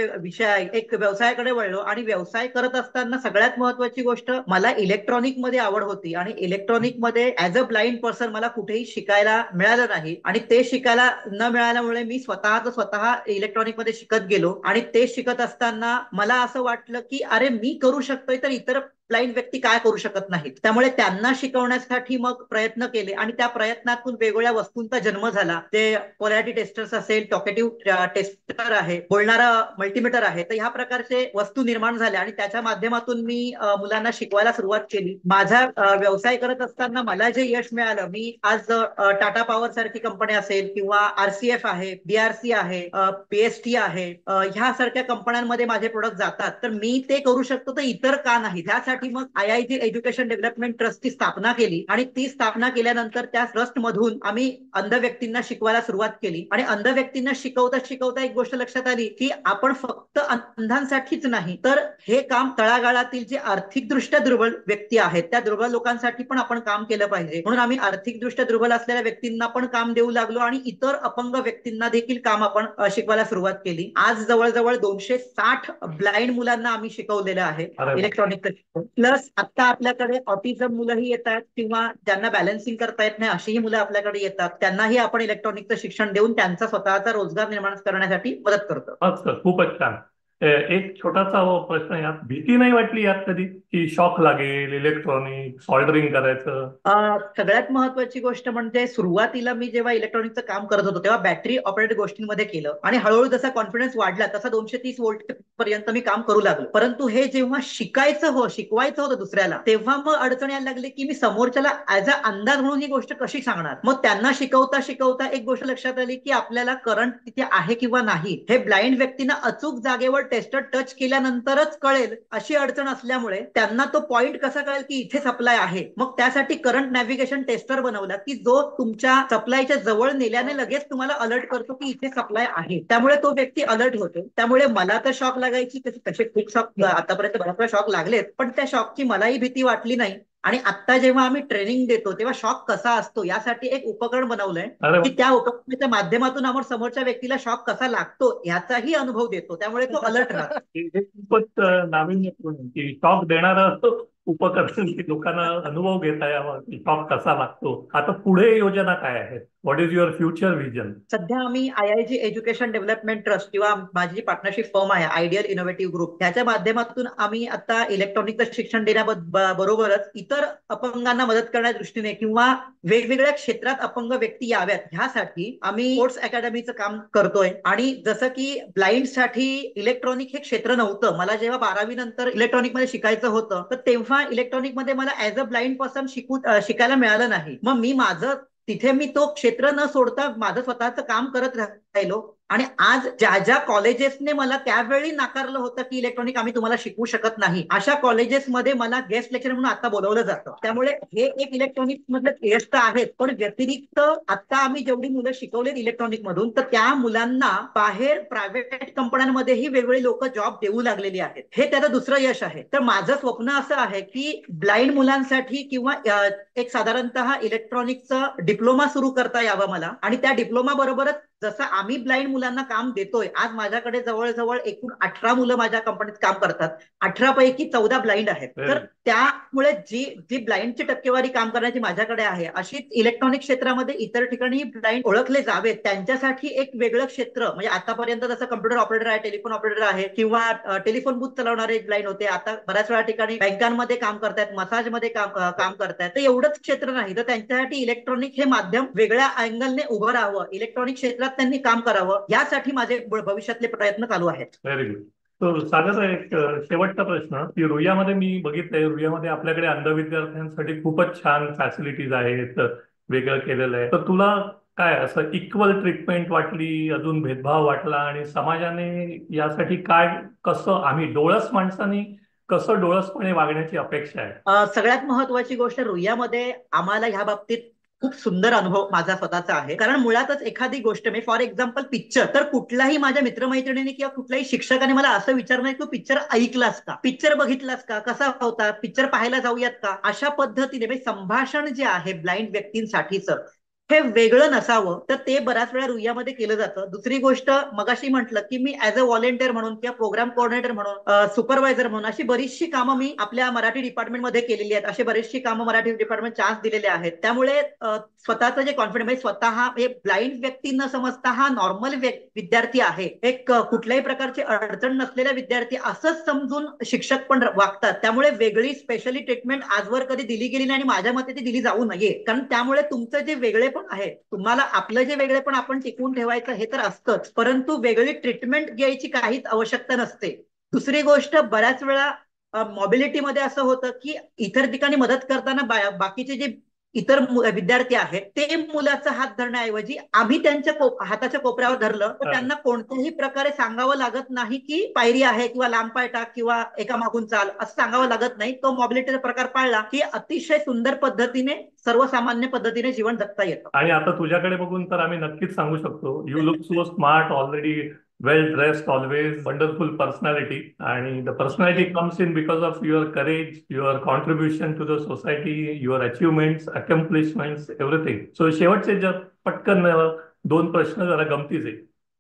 एक व्यवसायाकडे वळलो आणि व्यवसाय करत असताना सगळ्यात महत्वाची गोष्ट, मला इलेक्ट्रॉनिक मध्ये आवड होती आणि इलेक्ट्रॉनिक मध्ये ऍज अ ब्लाइंड पर्सन मला कुठेही शिकायला मिळालं नाही आणि ते शिकायला न मिळाल्यामुळे मी स्वतः इलेक्ट्रॉनिक मध्ये शिकत गेलो आणि ते शिकत असताना मला असं वाटलं की अरे मी करू शकतोय तर इतर ब्लाइंड व्यक्ती काय करू शकत नाहीत. त्यामुळे त्यांना शिकवण्यासाठी मग प्रयत्न केले आणि त्या प्रयत्नातून वेगवेगळ्या वस्तूंचा जन्म झाला. ते पोलॅरिटी टेस्टर्स असेल, टॉकेटिव्ह टेस्टर आहे, बोलणारा मल्टीमीटर आहे, तर ह्या प्रकारचे वस्तू निर्माण झाल्या आणि त्याच्या माध्यमातून मी मुलांना शिकवायला सुरुवात केली. माझा व्यवसाय करत असताना मला जे यश मिळालं, मी आज टाटा पॉवर सारखी कंपनी असेल किंवा RCF आहे, BRC आहे, PST आहे, ह्यासारख्या कंपन्यांमध्ये माझे प्रोडक्ट जातात, तर मी ते करू शकतो तर इतर का नाही. त्यासाठी मग IIT एज्युकेशन डेव्हलपमेंट ट्रस्टची स्थापना केली आणि ती स्थापना केल्यानंतर त्या ट्रस्ट मधून आम्ही अंध व्यक्तींना शिकवायला सुरुवात केली आणि अंध व्यक्तींना शिकवता एक गोष्ट लक्षात आली की आपण फक्त अंधांसाठीच नाही तर हे काम तळागाळातील जे आर्थिकदृष्ट्या दुर्बल व्यक्ती आहेत त्या दुर्बल लोकांसाठी पण आपण काम केलं पाहिजे. म्हणून आम्ही आर्थिकदृष्ट्या दुर्बल असलेल्या व्यक्तींना पण काम देऊ लागलो आणि इतर अपंग व्यक्तींना देखील काम आपण शिकवायला सुरुवात केली. आज जवळजवळ 260 ब्लाइंड मुलांना आम्ही शिकवलेलं आहे इलेक्ट्रॉनिक. प्लस आता आपल्याकडे ऑटिझम मुलंही येतात किंवा ज्यांना बॅलन्सिंग करता येत नाही अशीही मुलं आपल्याकडे येतात. त्यांनाही आपण इलेक्ट्रॉनिकचं शिक्षण देऊन त्यांचा स्वतःचा रोजगार निर्माण करण्यासाठी मदत करतो. खूपच छान. एक छोटासा प्रश्न, यात भीती नाही वाटली यात कधी की शॉक लागेल, इलेक्ट्रॉनिक सॉल्डरिंग करायचं? सगळ्यात महत्वाची गोष्ट म्हणजे सुरुवातीला मी जेव्हा इलेक्ट्रॉनिकचं काम करत होतो तेव्हा बॅटरी ऑपरेटेड गोष्टींमध्ये केलं आणि हळूहळू जसा कॉन्फिडन्स वाढला तसा 230 वोल्ट पर्यंत मी काम करू लागलो. परंतु हे जेव्हा शिकवायचं होतं दुसऱ्याला, तेव्हा मग अडचण यायला लागली की मी समोरच्याला ऍज अ अंदाज म्हणून ही गोष्ट कशी सांगणार. मग त्यांना शिकवता एक गोष्ट लक्षात आली की आपल्याला करंट तिथे आहे किंवा नाही हे ब्लाइंड व्यक्तींना अचूक जागेवर टेस्टर टच केल्यानंतरच कळेल अशी अडचण असल्यामुळे त्यांना तो पॉइंट कसा कळेल की इथे सप्लाय आहे, मग त्यासाठी करंट नॅव्हिगेशन टेस्टर बनवला की जो तुमच्या सप्लायच्या जवळ नेल्याने लगेच तुम्हाला अलर्ट करतो की इथे सप्लाय आहे. त्यामुळे तो व्यक्ती अलर्ट होतो. त्यामुळे मला तर शॉक लागायची, तसे खूप शॉक आतापर्यंत बऱ्याच शॉक लागलेत, पण त्या शॉकची मलाही भीती वाटली नाही. आणि आता जेव्हा आम्ही ट्रेनिंग देतो तेव्हा शॉक कसा असतो यासाठी एक उपकरण बनवलंय की त्या उपकरणाच्या माध्यमातून आपण समोरच्या व्यक्तीला शॉक कसा लागतो याचाही अनुभव देतो. त्यामुळे तो अलर्ट राहतो. हे खूपच नाविन्यपूर्ण की शॉक देणारं उपकरण की लोकांना अनुभव घेता यावा की शॉक कसा लागतो. आता पुढे योजना काय आहेत? What is your future vision? सध्या आम्ही IIG एज्युकेशन डेव्हलपमेंट ट्रस्ट किंवा माझी पार्टनरशिप फर्म आहे आयडियल इनोव्हेटिव्ह ग्रुप, त्याच्या माध्यमातून आम्ही आता इलेक्ट्रॉनिकचं शिक्षण देण्याबरोबरच इतर अपंगांना मदत करण्याच्या दृष्टीने किंवा वेगवेगळ्या क्षेत्रात अपंग व्यक्ती याव्यात ह्यासाठी आम्ही स्पोर्ट्स अकॅडमीचं काम करतोय. आणि जसं की ब्लाइंडसाठी इलेक्ट्रॉनिक हे क्षेत्र नव्हतं, मला जेव्हा 12वी नंतर इलेक्ट्रॉनिक मध्ये शिकायचं होतं तर तेव्हा इलेक्ट्रॉनिक मध्ये मला ऍज अ ब्लाइंड पर्सन शिकायला मिळालं नाही. मग मी तो क्षेत्र न सोडता माझं स्वतःचं काम करत राहिलो. आणि आज ज्या कॉलेजेसने मला त्यावेळी नाकारलं होतं की इलेक्ट्रॉनिक आम्ही तुम्हाला शिकवू शकत नाही, अशा कॉलेजेसमध्ये मला गेस्ट लेक्चर म्हणून आता बोलवलं जातं. त्यामुळे हे एक इलेक्ट्रॉनिक मधलं यश तर आहेत, पण व्यतिरिक्त आता आम्ही जेवढी मुलं शिकवलेत इलेक्ट्रॉनिक मधून तर त्या मुलांना बाहेर प्रायव्हेट कंपन्यांमध्येही वेगवेगळे लोक जॉब देऊ लागलेली आहेत. हे त्याचं दुसरं यश आहे. तर माझं स्वप्न असं आहे की ब्लाइंड मुलांसाठी किंवा एक साधारणतः इलेक्ट्रॉनिकचं डिप्लोमा सुरू करता यावा मला. आणि त्या डिप्लोमा बरोबरच जसं आम्ही ब्लाइंड मुलांना काम देतोय, आज माझ्याकडे जवळजवळ एकूण 18 मुलं माझ्या कंपनीत काम करतात. 18 पैकी 14 ब्लाइंड आहेत. तर त्यामुळे जी ब्लाइंडची टक्केवारी काम करण्याची माझ्याकडे आहे, अशीच इलेक्ट्रॉनिक क्षेत्रामध्ये इतर ठिकाणी ब्लाइंड ओळखले जावेत त्यांच्यासाठी एक वेगळं क्षेत्र. म्हणजे आतापर्यंत जसं कम्प्युटर ऑपरेटर आहे, टेलिफोन ऑपरेटर आहे किंवा टेलिफोन बूथ चालवणारे ब्लाइंड होते, आता बऱ्याच वेळा ठिकाणी बँकांमध्ये काम करतायत, मसाजमध्ये काम करतायत. तर एवढंच क्षेत्र नाही तर त्यांच्यासाठी इलेक्ट्रॉनिक हे माध्यम वेगळ्या अँगलने उभं राहावं, इलेक्ट्रॉनिक क्षेत्रात त्यांनी काम करावं, यासाठी माझे भविष्यातले प्रयत्न चालू आहेत. Very good. तो सागर, एक शेवटचा प्रश्न की रुईयामध्ये मी बघितलंय, रुईयामध्ये आपल्याकडे अंध विद्यार्थ्यांसाठी खूपच छान फॅसिलिटीज आहेत, वेगळं केलेलं आहे. तर तुला काय असं इक्वल ट्रीटमेंट वाटली, अजून भेदभाव वाटला, आणि समाजाने यासाठी काय, कसं आम्ही डोळस माणसांनी कसं डोळसपणे वागण्याची अपेक्षा आहे? सगळ्यात महत्वाची गोष्ट, रुईयामध्ये आम्हाला ह्या बाबतीत खूप सुंदर अनुभव माझा स्वतःचा आहे. कारण मुळातच एखादी गोष्ट, मी फॉर एक्झाम्पल पिक्चर, तर कुठलाही माझ्या मित्रमैत्रिणींनी किंवा कुठल्याही शिक्षकाने मला असं विचारलं नाही, तू पिक्चर ऐकलास का, पिक्चर बघितलास का, कसा होता, पिक्चर पाहायला जाऊयात का. अशा पद्धतीने म्हणजे संभाषण जे आहे ब्लाइंड व्यक्तींसाठीचं हे वेगळं नसावं, तर ते बऱ्याच वेळा रुईयामध्ये केलं जातं. दुसरी गोष्ट, मगाशी म्हटलं की मी ऍज अ व्हॉलेंटियर म्हणून किंवा प्रोग्राम कोऑर्डिनेटर म्हणून, सुपरवायझर म्हणून अशी बरीचशी कामं मी आपल्या मराठी डिपार्टमेंटमध्ये केलेली आहेत. अशी बरीचशी कामं मराठी डिपार्टमेंट चान्स दिलेले आहेत. त्यामुळे स्वतःचं जे कॉन्फिडन्स, म्हणजे स्वतः हे ब्लाइंड व्यक्ती न समजता हा नॉर्मल विद्यार्थी आहे, एक कुठल्याही प्रकारची अडचण नसलेला विद्यार्थी असंच समजून शिक्षक पण वागतात. त्यामुळे वेगळी स्पेशली ट्रीटमेंट आजवर कधी दिली गेली नाही आणि माझ्या मते ती दिली जाऊ नये. कारण त्यामुळे तुमचं जे वेगळेपण आहे, तुम्हाला आपलं जे वेगळेपण आपण टिकवून ठेवायचं हे तर असतंच, परंतु वेगळी ट्रीटमेंट घ्यायची काहीच आवश्यकता नसते. दुसरी गोष्ट, बऱ्याच वेळा मॉबिलिटीमध्ये असं होतं की इतर ठिकाणी मदत करताना बाकीचे जे इतर विद्यार्थी आहेत ते मुलाचा हात धरण्याऐवजी आम्ही त्यांच्या हाताच्या कोपऱ्यावर धरलं तर त्यांना कोणत्याही प्रकारे सांगावं लागत नाही की पायरी आहे किंवा लांब पाय टाक किंवा एका मागून चाल, असं सांगावं लागत नाही. तो मॉबिलिटीचा प्रकार पाळला की अतिशय सुंदर पद्धतीने, सर्वसामान्य पद्धतीने जीवन जगता येतं. आणि आता तुझ्याकडे बघून तर आम्ही नक्कीच सांगू शकतो, you look so smart already, well dressed, always wonderful personality, and the personality comes in because of your courage, your contribution to the society, your achievements, accomplishments, everything. So शेवटचे जर पटकन 2 प्रश्न जरा गमतीचे.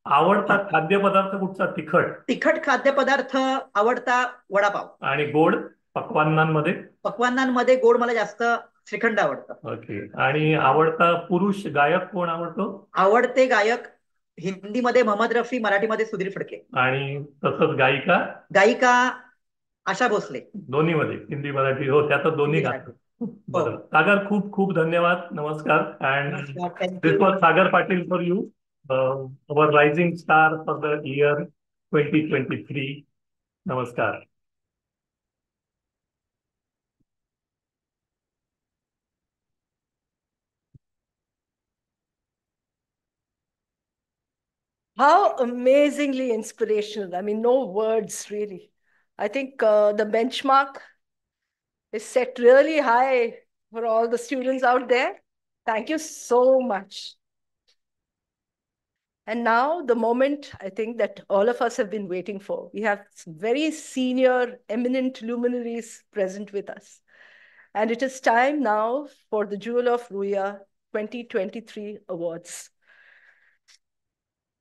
आवडता खाद्यपदार्थ कुठचा? तिखट खाद्यपदार्थ आवडता वडापाव. आणि गोड पक्वान्नांमध्ये गोड मला जास्त श्रीखंड आवडतं. ओके. आणि आवडता पुरुष गायक कोण आवडतो? आवडते गायक हिंदीमध्ये मोहम्मद रफी, मराठीमध्ये सुधीर फडके. आणि तसंच गायिका आशा भोसले. दोन्हीमध्ये हिंदी मराठी? हो, त्यात दोन्ही घातलं. बरं सागर, खूप खूप धन्यवाद. नमस्कार. And this was Sagar Patil for you, our rising star for the year 2023. नमस्कार. How amazingly inspirational. I mean, no words really. I think the benchmark is set really high for all the students out there. Thank you so much. And now the moment I think that all of us have been waiting for. We have very senior, eminent luminaries present with us. And it is time now for the Jewel of Ruya 2023 awards.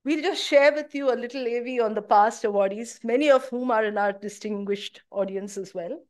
We'll just share with you a little AV on the past awardees, many of whom are in our distinguished audience as well.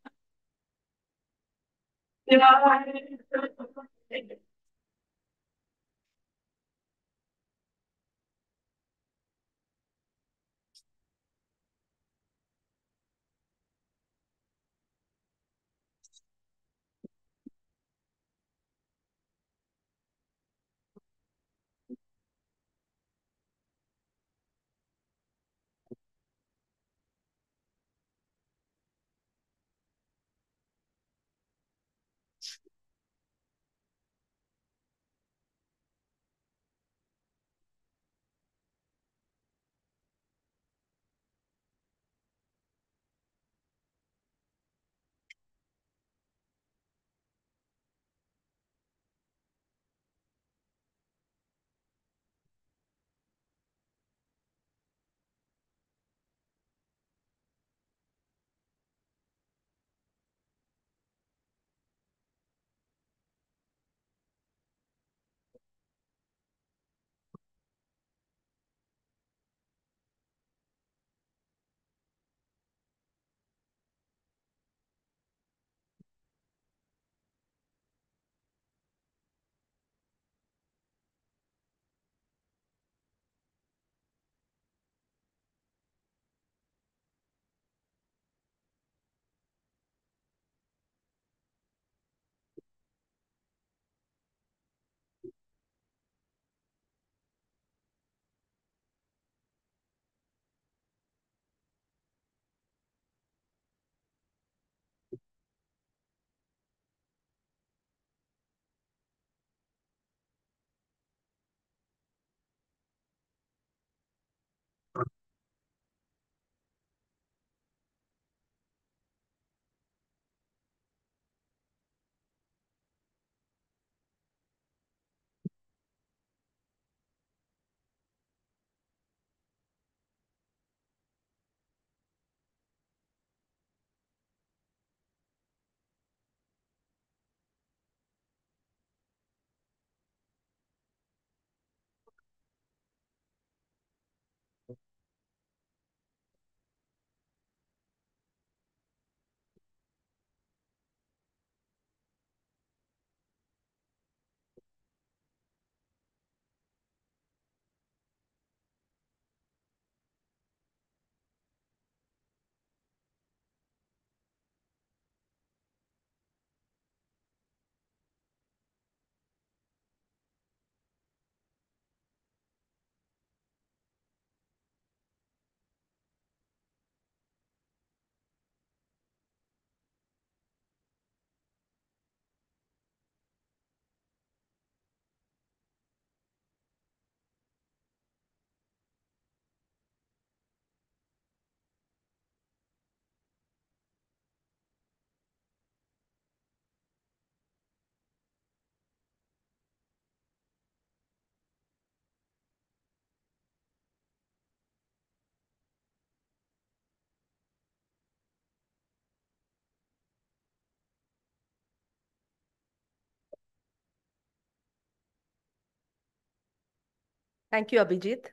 Thank you, Abhijit.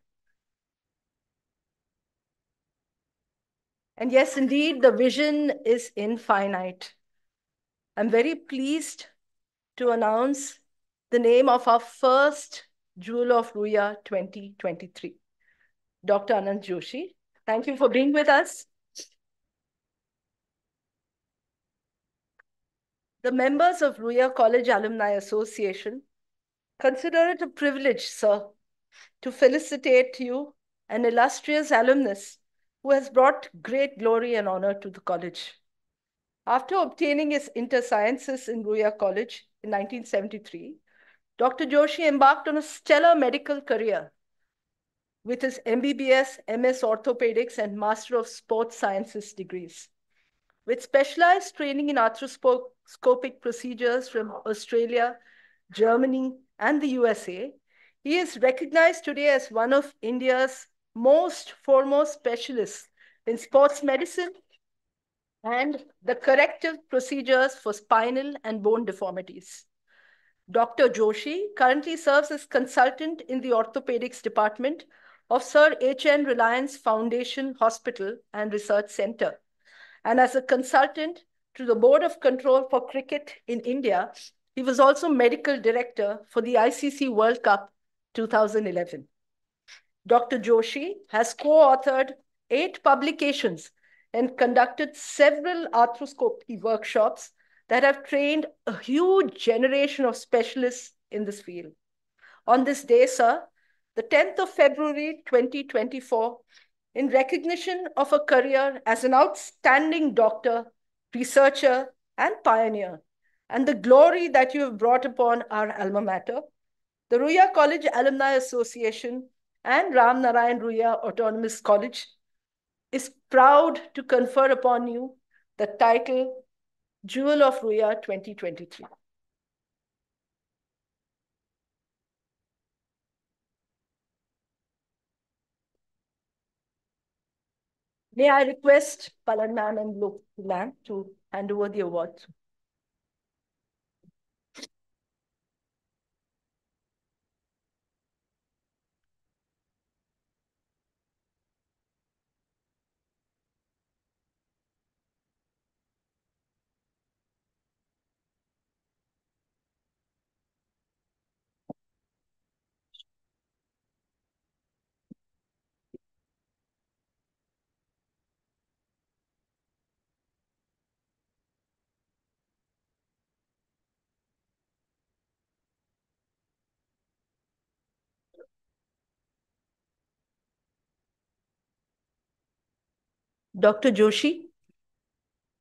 And yes, indeed, the vision is infinite. I'm very pleased to announce the name of our first Jewel of Ruya 2023, Dr. Anant Joshi. Thank you for being with us. The members of Ruya College Alumni Association consider it a privilege, sir, to felicitate you, an illustrious alumnus who has brought great glory and honor to the college. After obtaining his Inter Sciences in Ruya College in 1973, Dr. Joshi embarked on a stellar medical career with his MBBS, MS Orthopedics, and Master of Sports Sciences degrees. With specialized training in arthroscopic procedures from Australia, Germany, and the USA, he is recognized today as one of India's foremost specialists in sports medicine and the corrective procedures for spinal and bone deformities. Dr. Joshi currently serves as consultant in the orthopedics department of Sir H.N. Reliance Foundation Hospital and Research Center, and as a consultant to the Board of Control for Cricket in India, he was also medical director for the ICC World Cup 2011. Dr. Joshi has co-authored 8 publications and conducted several arthroscopy workshops that have trained a huge generation of specialists in this field. On this day, sir, the 10th of February, 2024, in recognition of a career as an outstanding doctor, researcher, and pioneer, and the glory that you have brought upon our alma mater, the Ruia College Alumni Association and Ram Narayan Ruia Autonomous College is proud to confer upon you the title Jewel of Ruia 2023. May I request Palan ma'am and Lok ma'am to hand over the award. Dr. Joshi,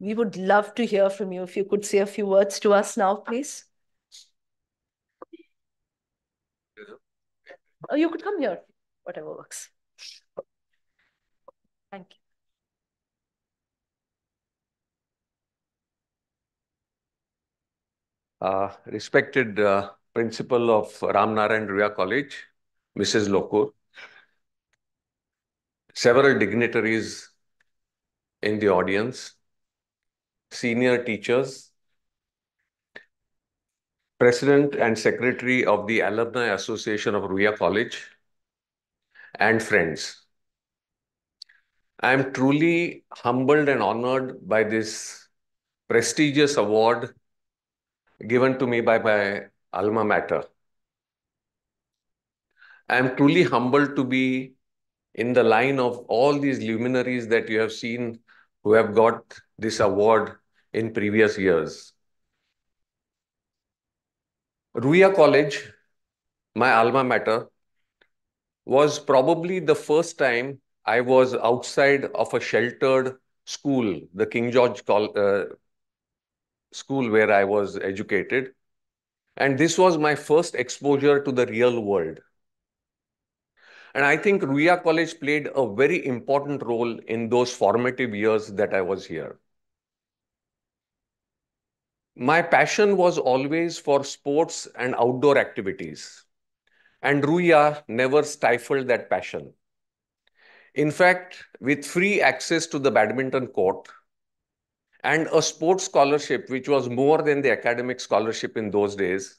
we would love to hear from you. If you could say a few words to us now, please. Or you could come here, whatever works. Thank you. Respected Principal of Ram Narayan Ruia College, Mrs. Lokur, several dignitaries in the audience, senior teachers, President and Secretary of the Alumni Association of Ruia College, and friends. I am truly humbled and honored by this prestigious award given to me by my alma mater. I am truly humbled to be in the line of all these luminaries that you have seen who have got this award in previous years. Ruia College, my alma mater, was probably the first time I was outside of a sheltered school, the King George School where I was educated. And this was my first exposure to the real world. And I think Ruia College played a very important role in those formative years that I was here. My passion was always for sports and outdoor activities. And Ruia never stifled that passion. In fact, with free access to the badminton court and a sports scholarship, which was more than the academic scholarship in those days,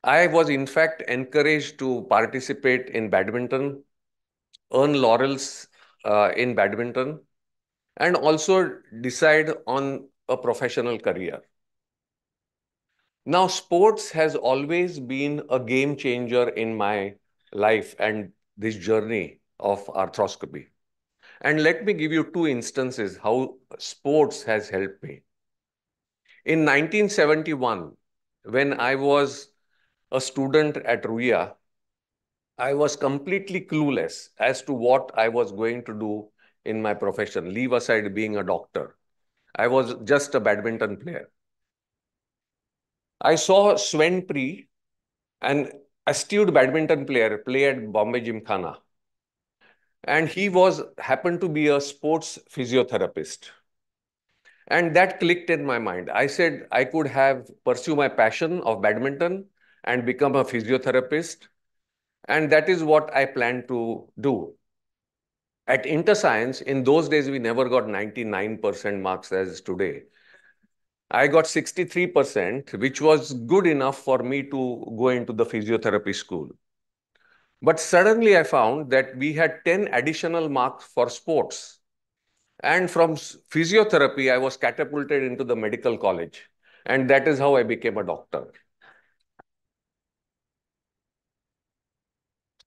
I was in fact encouraged to participate in badminton, earn laurels in badminton, and also decide on a professional career. Now, sports has always been a game changer in my life and this journey of arthroscopy. And let me give you 2 instances how sports has helped me. In 1971, when I was a student at Ruia, I was completely clueless as to what I was going to do in my profession, leave aside being a doctor. I was just a badminton player. I saw Sven Pri, an astute badminton player, play at Bombay Gymkhana. And he happened to be a sports physiotherapist. And that clicked in my mind. I said I could pursue my passion of badminton and become a physiotherapist. And that is what I plan to do. At InterScience, in those days, we never got 99% marks as today. I got 63%, which was good enough for me to go into the physiotherapy school. But suddenly I found that we had 10 additional marks for sports. And from physiotherapy, I was catapulted into the medical college. And that is how I became a doctor.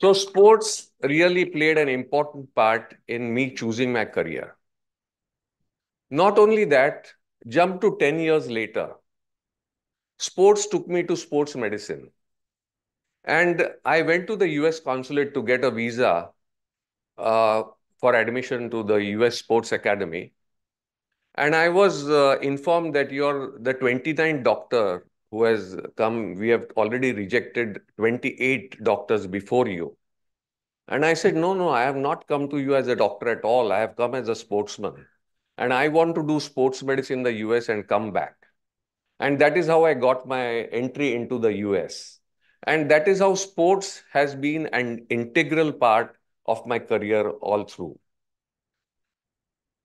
So sports really played an important part in me choosing my career. Not only that, jump to 10 years later, sports took me to sports medicine. And I went to the US consulate to get a visa for admission to the US Sports Academy. And I was informed that you're the 29th doctor who has come. We have already rejected 28 doctors before you. And I said, no, I have not come to you as a doctor at all. I have come as a sportsman. And I want to do sports medicine in the US and come back. And that is how I got my entry into the US. And that is how sports has been an integral part of my career all through.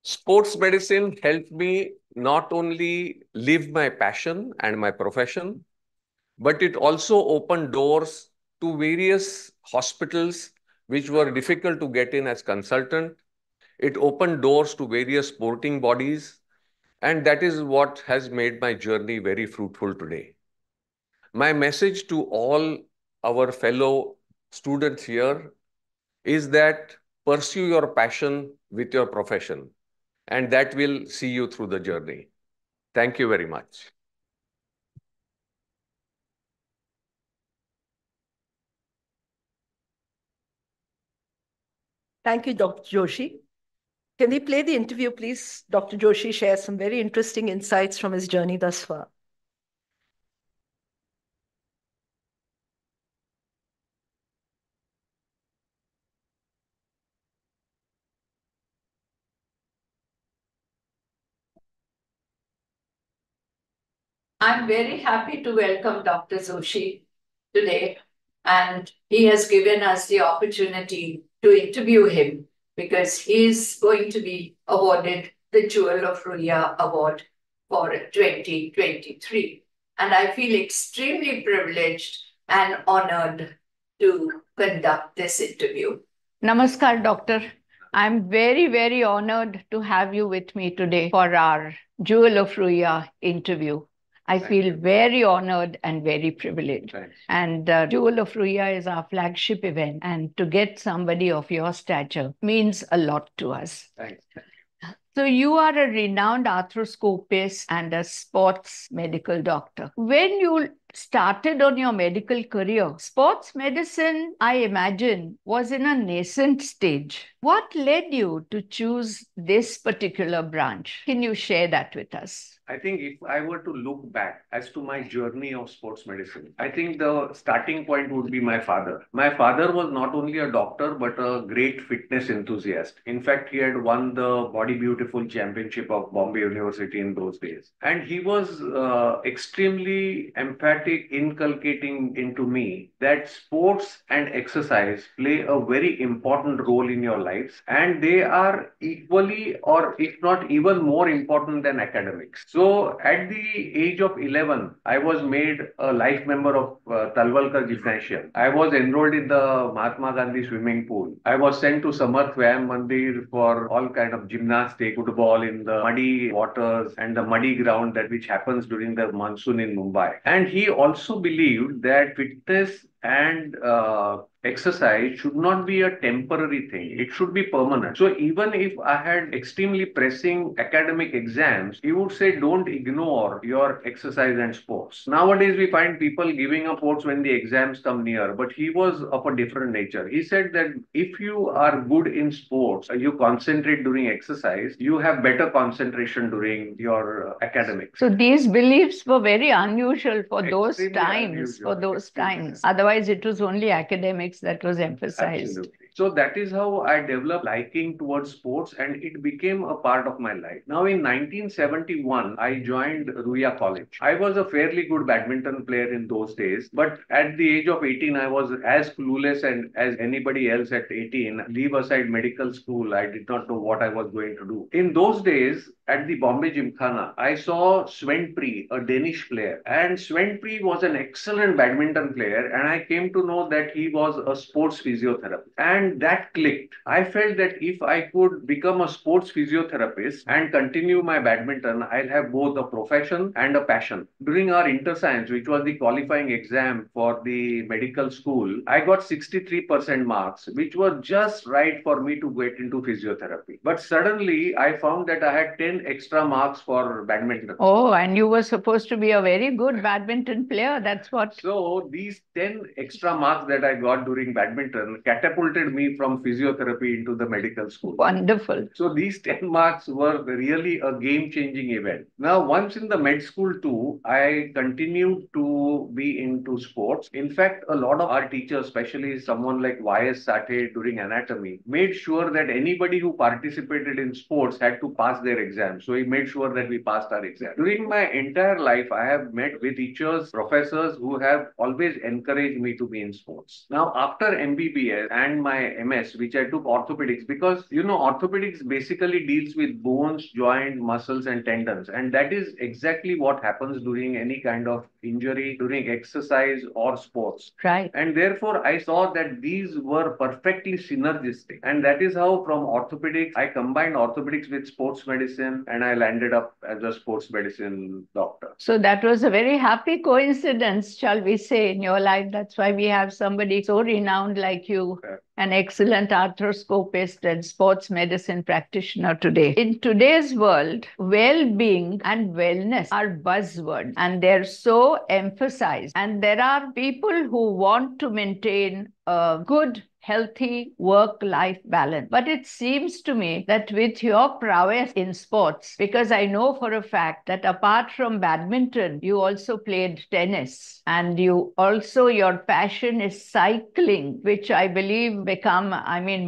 Sports medicine helped me not only live my passion and my profession, but it also opened doors to various hospitals which were difficult to get in as consultant. It opened doors to various sporting bodies, and that is what has made my journey very fruitful today. My message to all our fellow students here is that pursue your passion with your profession, and that will see you through the journey. Thank you very much. Thank you, Dr. Joshi. Can we play the interview, please? Dr. Joshi shares some very interesting insights from his journey thus far. I'm very happy to welcome Dr. Joshi today, and he has given us the opportunity to interview him because he is going to be awarded the Jewel of Ruya Award for 2023. And I feel extremely privileged and honored to conduct this interview. Namaskar, Doctor. I'm very, very honored to have you with me today for our Jewel of Ruya interview. I feel very honored and very privileged. Thanks. And Jewel of Ruya is our flagship event. And to get somebody of your stature means a lot to us. Thanks. So you are a renowned arthroscopist and a sports medical doctor. When you started on your medical career, sports medicine, I imagine, was in a nascent stage. What led you to choose this particular branch? Can you share that with us? I think if I were to look back as to my journey of sports medicine, I think the starting point would be my father. My father was not only a doctor, but a great fitness enthusiast. In fact, he had won the Body Beautiful Championship of Bombay University in those days. And he was extremely emphatic, inculcating into me that sports and exercise play a very important role in your lives. And they are equally, or if not even more important than academics. So at the age of 11, I was made a life member of Talwalkar Gymnasium. I was enrolled in the Mahatma Gandhi swimming pool. I was sent to Samarth Vyayam Mandir for all kind of gymnastics, football in the muddy waters and the muddy ground which happens during the monsoon in Mumbai. And he also believed that fitness and exercise should not be a temporary thing. It should be permanent. So even if I had extremely pressing academic exams, he would say, don't ignore your exercise and sports. Nowadays, we find people giving up sports when the exams come near, but he was of a different nature. He said that if you are good in sports, you concentrate during exercise, you have better concentration during your academics. So these beliefs were very unusual for those Extremely times, unusual. for those Extremely times. Otherwise, it was only academics that was emphasized. Absolutely. So that is how I developed liking towards sports, and it became a part of my life. Now in 1971, I joined Ruia College. I was a fairly good badminton player in those days, but at the age of 18, I was as clueless and as anybody else at 18. Leave aside medical school, I did not know what I was going to do. In those days, at the Bombay Gymkhana, I saw Sven Pri, a Danish player. And Sven Pri was an excellent badminton player, and I came to know that he was a sports physiotherapist. And that clicked. I felt that if I could become a sports physiotherapist and continue my badminton, I'll have both a profession and a passion. During our inter-science, which was the qualifying exam for the medical school, I got 63% marks, which were just right for me to get into physiotherapy. But suddenly, I found that I had 10 extra marks for badminton. Oh, and you were supposed to be a very good badminton player. That's what. So these 10 extra marks that I got during badminton catapulted me from physiotherapy into the medical school. Wonderful. So these 10 marks were really a game-changing event. Now, once in the med school too, I continued to be into sports. In fact, a lot of our teachers, especially someone like Y.S. Sathe during anatomy, made sure that anybody who participated in sports had to pass their exam. So he made sure that we passed our exam. During my entire life, I have met with teachers, professors who have always encouraged me to be in sports. Now, after MBBS and my MS, which I took orthopedics, because, you know, orthopedics basically deals with bones, joint, muscles, and tendons. And that is exactly what happens during any kind of injury, during exercise or sports. Right. And therefore, I saw that these were perfectly synergistic. And that is how from orthopedics, I combined orthopedics with sports medicine, and I landed up as a sports medicine doctor. So that was a very happy coincidence, shall we say, in your life. That's why we have somebody so renowned like you, an excellent arthroscopist and sports medicine practitioner today. In today's world, well-being and wellness are buzzwords, and they're so emphasized. And there are people who want to maintain a good, healthy work-life balance. But it seems to me that with your prowess in sports, because I know for a fact that apart from badminton, you also played tennis, and you also, your passion is cycling, which I believe become,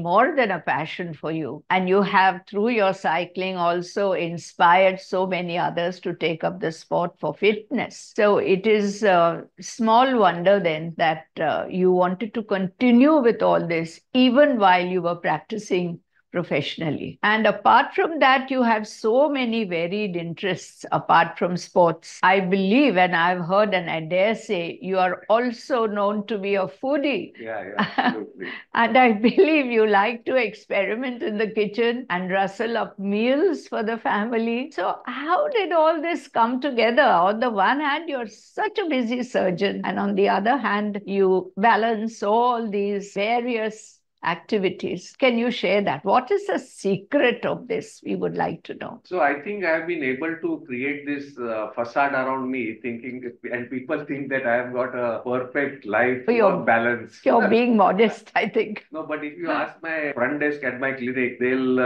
more than a passion for you. And you have, through your cycling, also inspired so many others to take up the sport for fitness. So it is a small wonder then that you wanted to continue with all this, even while you were practicing professionally. And apart from that, you have so many varied interests apart from sports. I believe, and I've heard, and I dare say, you are also known to be a foodie. Yeah, absolutely. And I believe you like to experiment in the kitchen and rustle up meals for the family. So how did all this come together? On the one hand, you're such a busy surgeon, and on the other hand, you balance all these various activities. Can you share that? What is the secret of this? We would like to know. So I think I have been able to create this facade around me, thinking, and people think that I have got a perfect life balance. You're being modest, I think. No, but if you ask my front desk at my clinic, they'll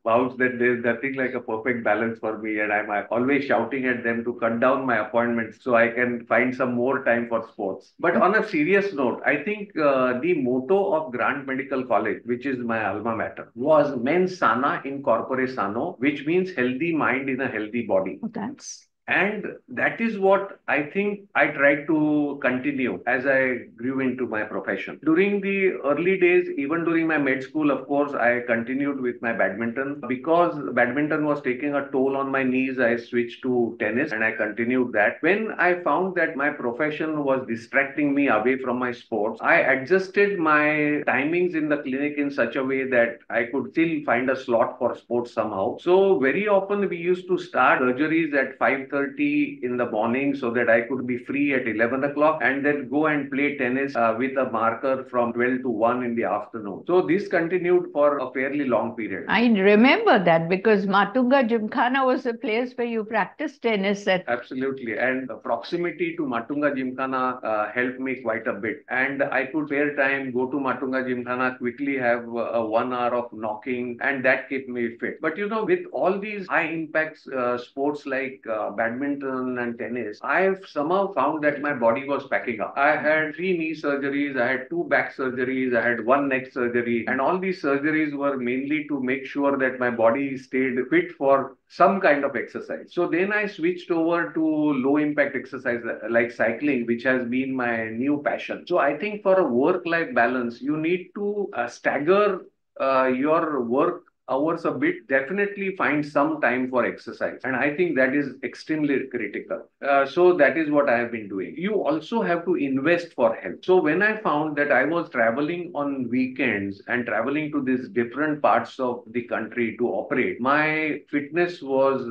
vouch that there's nothing like a perfect balance for me, and I'm always shouting at them to cut down my appointments so I can find some more time for sports. But on a serious note, I think the motto of Grant Medical College, which is my alma mater, was Mens Sana in Corpore Sano, which means healthy mind in a healthy body. Oh, thanks. And that is what I think I tried to continue as I grew into my profession. During the early days, even during my med school, of course, I continued with my badminton. Because badminton was taking a toll on my knees, I switched to tennis and I continued that. When I found that my profession was distracting me away from my sports, I adjusted my timings in the clinic in such a way that I could still find a slot for sports somehow. So very often we used to start surgeries at 5:30 in the morning so that I could be free at 11 o'clock and then go and play tennis with a marker from 12 to 1 in the afternoon. So this continued for a fairly long period. I remember that because Matunga Gymkhana was a place where you practiced tennis at. Absolutely. And the proximity to Matunga Gymkhana helped me quite a bit. And I could spare time, go to Matunga Gymkhana, quickly have 1 hour of knocking, and that kept me fit. But you know, with all these high impact sports like badminton, badminton and tennis, I've somehow found that my body was packing up. I had 3 knee surgeries, I had 2 back surgeries, I had 1 neck surgery, and all these surgeries were mainly to make sure that my body stayed fit for some kind of exercise. So then I switched over to low impact exercise like cycling, which has been my new passion. So I think for a work-life balance, you need to stagger your work hours a bit, definitely find some time for exercise. And I think that is extremely critical. So that is what I have been doing. You also have to invest for health. So when I found that I was traveling on weekends and traveling to these different parts of the country to operate, my fitness was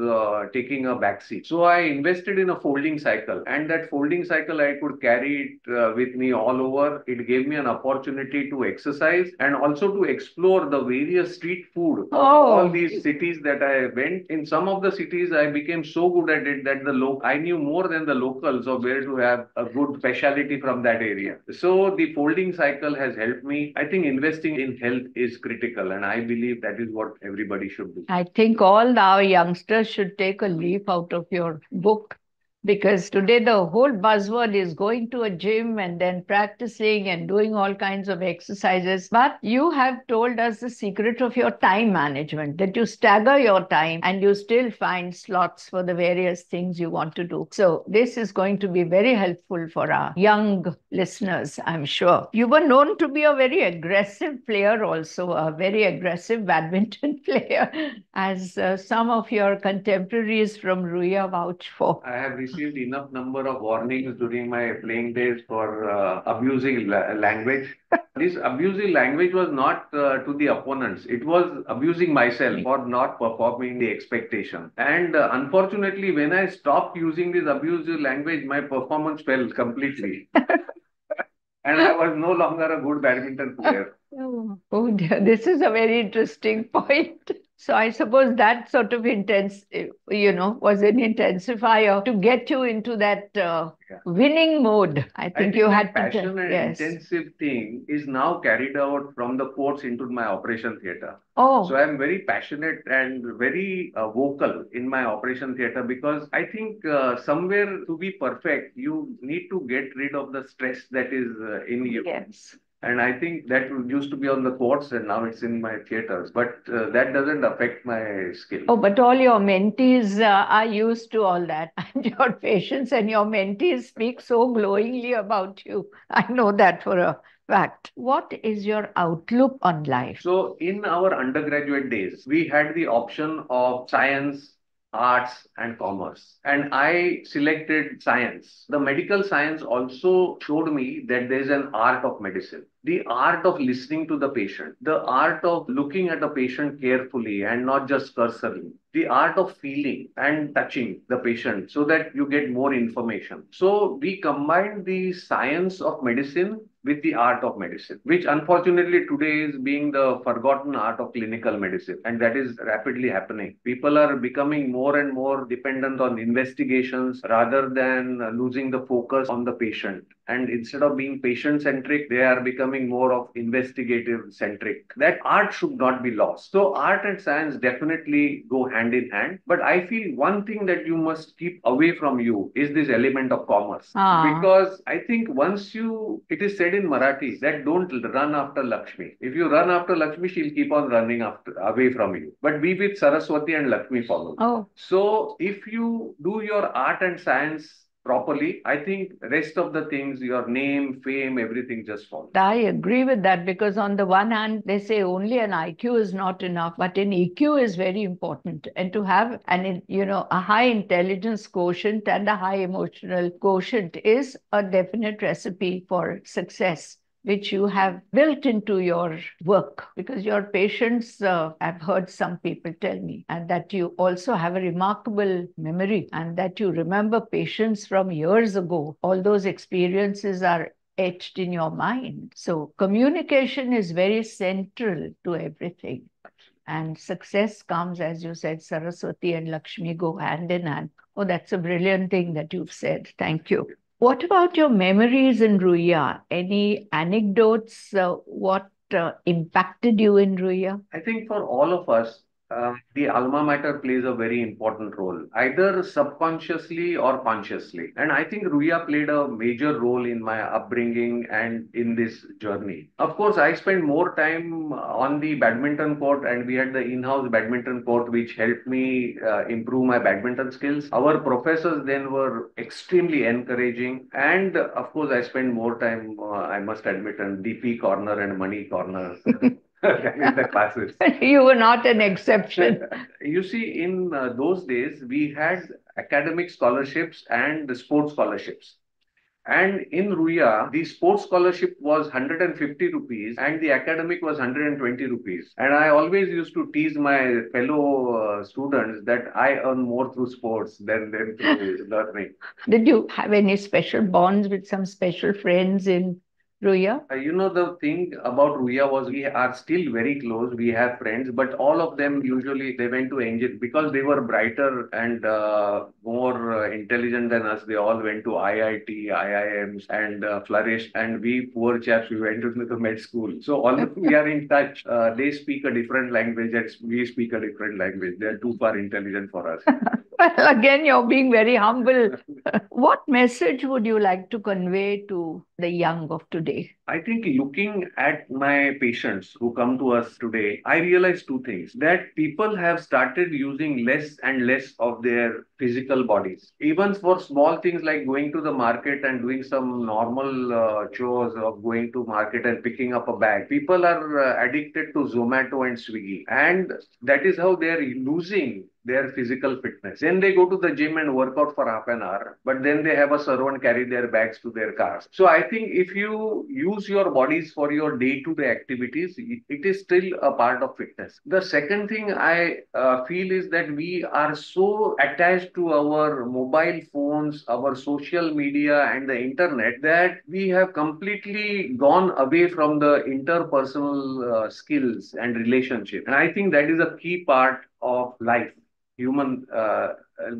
taking a backseat. So I invested in a folding cycle, and that folding cycle I could carry it with me all over. It gave me an opportunity to exercise and also to explore the various street food. All these cities that I went, in some of the cities I became so good at it that I knew more than the locals of where to have a good specialty from that area. So the folding cycle has helped me. I think investing in health is critical, and I believe that is what everybody should do. I think all our youngsters should take a leaf out of your book, because today the whole buzzword is going to a gym and then practicing and doing all kinds of exercises. But you have told us the secret of your time management, that you stagger your time and you still find slots for the various things you want to do. So this is going to be very helpful for our young listeners, I'm sure. You were known to be a very aggressive player also, a very aggressive badminton player, as some of your contemporaries from Ruia vouch for. I have received enough number of warnings during my playing days for abusing language. This abusive language was not to the opponents. It was abusing myself for not performing the expectation. And unfortunately, when I stopped using this abusive language, my performance fell completely. And I was no longer a good badminton player. Oh dear, this is a very interesting point. So I suppose that sort of was an intensifier to get you into that winning mode. I think you had passion and intensive thing is now carried out from the courts into my operation theatre. Oh. So I'm very passionate and very vocal in my operation theatre, because I think somewhere to be perfect, you need to get rid of the stress that is in you. Yes. And I think that used to be on the courts and now it's in my theatres. But that doesn't affect my skill. Oh, but all your mentees are used to all that. And your patients and your mentees speak so glowingly about you. I know that for a fact. What is your outlook on life? So in our undergraduate days, we had the option of science, arts and commerce. And I selected science. The medical science also showed me that there's an art of medicine. The art of listening to the patient, the art of looking at a patient carefully and not just cursorily, the art of feeling and touching the patient so that you get more information. So we combined the science of medicine with the art of medicine, which unfortunately today is being the forgotten art of clinical medicine. And that is rapidly happening. People are becoming more and more dependent on investigations rather than losing the focus on the patient. And instead of being patient-centric, they are becoming more of investigative-centric. That art should not be lost. So art and science definitely go hand in hand. But I feel one thing that you must keep away from you is this element of commerce. Because I think it is said in Marathi that don't run after Lakshmi. If you run after Lakshmi, she'll keep on running away from you. But be with Saraswati and Lakshmi follow. Oh. So if you do your art and science properly, I think rest of the things, your name, fame, everything just follows. I agree with that, because on the one hand, they say only an IQ is not enough, but an EQ is very important. And to have a high intelligence quotient and a high emotional quotient is a definite recipe for success, which you have built into your work, because your patients, I've heard some people tell me, and that you also have a remarkable memory and that you remember patients from years ago. All those experiences are etched in your mind. So communication is very central to everything. And success comes, as you said, Saraswati and Lakshmi go hand in hand. Oh, that's a brilliant thing that you've said. Thank you. What about your memories in Ruia? Any anecdotes? What impacted you in Ruia? I think for all of us, the alma mater plays a very important role, either subconsciously or consciously. And I think Ruya played a major role in my upbringing and in this journey. Of course, I spent more time on the badminton court, and we had the in-house badminton court, which helped me improve my badminton skills. Our professors then were extremely encouraging. And of course, I spent more time, I must admit, on DP corner and money corner. In the classes. You were not an exception. You see, in those days, we had academic scholarships and the sports scholarships. And in Ruya, the sports scholarship was 150 rupees and the academic was 120 rupees. And I always used to tease my fellow students that I earn more through sports than through learning. Did you have any special bonds with some special friends in Ruya? You know, the thing about Ruya was we are still very close. We have friends, but all of them usually they went to engine because they were brighter and more intelligent than us. They all went to IIT, IIMs and flourished. And we poor chaps, we went into the med school. So although we are in touch, they speak a different language and we speak a different language. They are too far intelligent for us. Well, again, you're being very humble. What message would you like to convey to the young of today? I think looking at my patients who come to us today, I realize two things. That people have started using less and less of their physical bodies. Even for small things like going to the market and doing some normal chores of going to market and picking up a bag. People are addicted to Zomato and Swiggy. And that is how they are losing their physical fitness. Then they go to the gym and work out for half an hour, but then they have a servant carry their bags to their cars. So I think if you use your bodies for your day-to-day activities, it is still a part of fitness. The second thing I feel is that we are so attached to our mobile phones, our social media and the internet that we have completely gone away from the interpersonal skills and relationship. And I think that is a key part of life. Human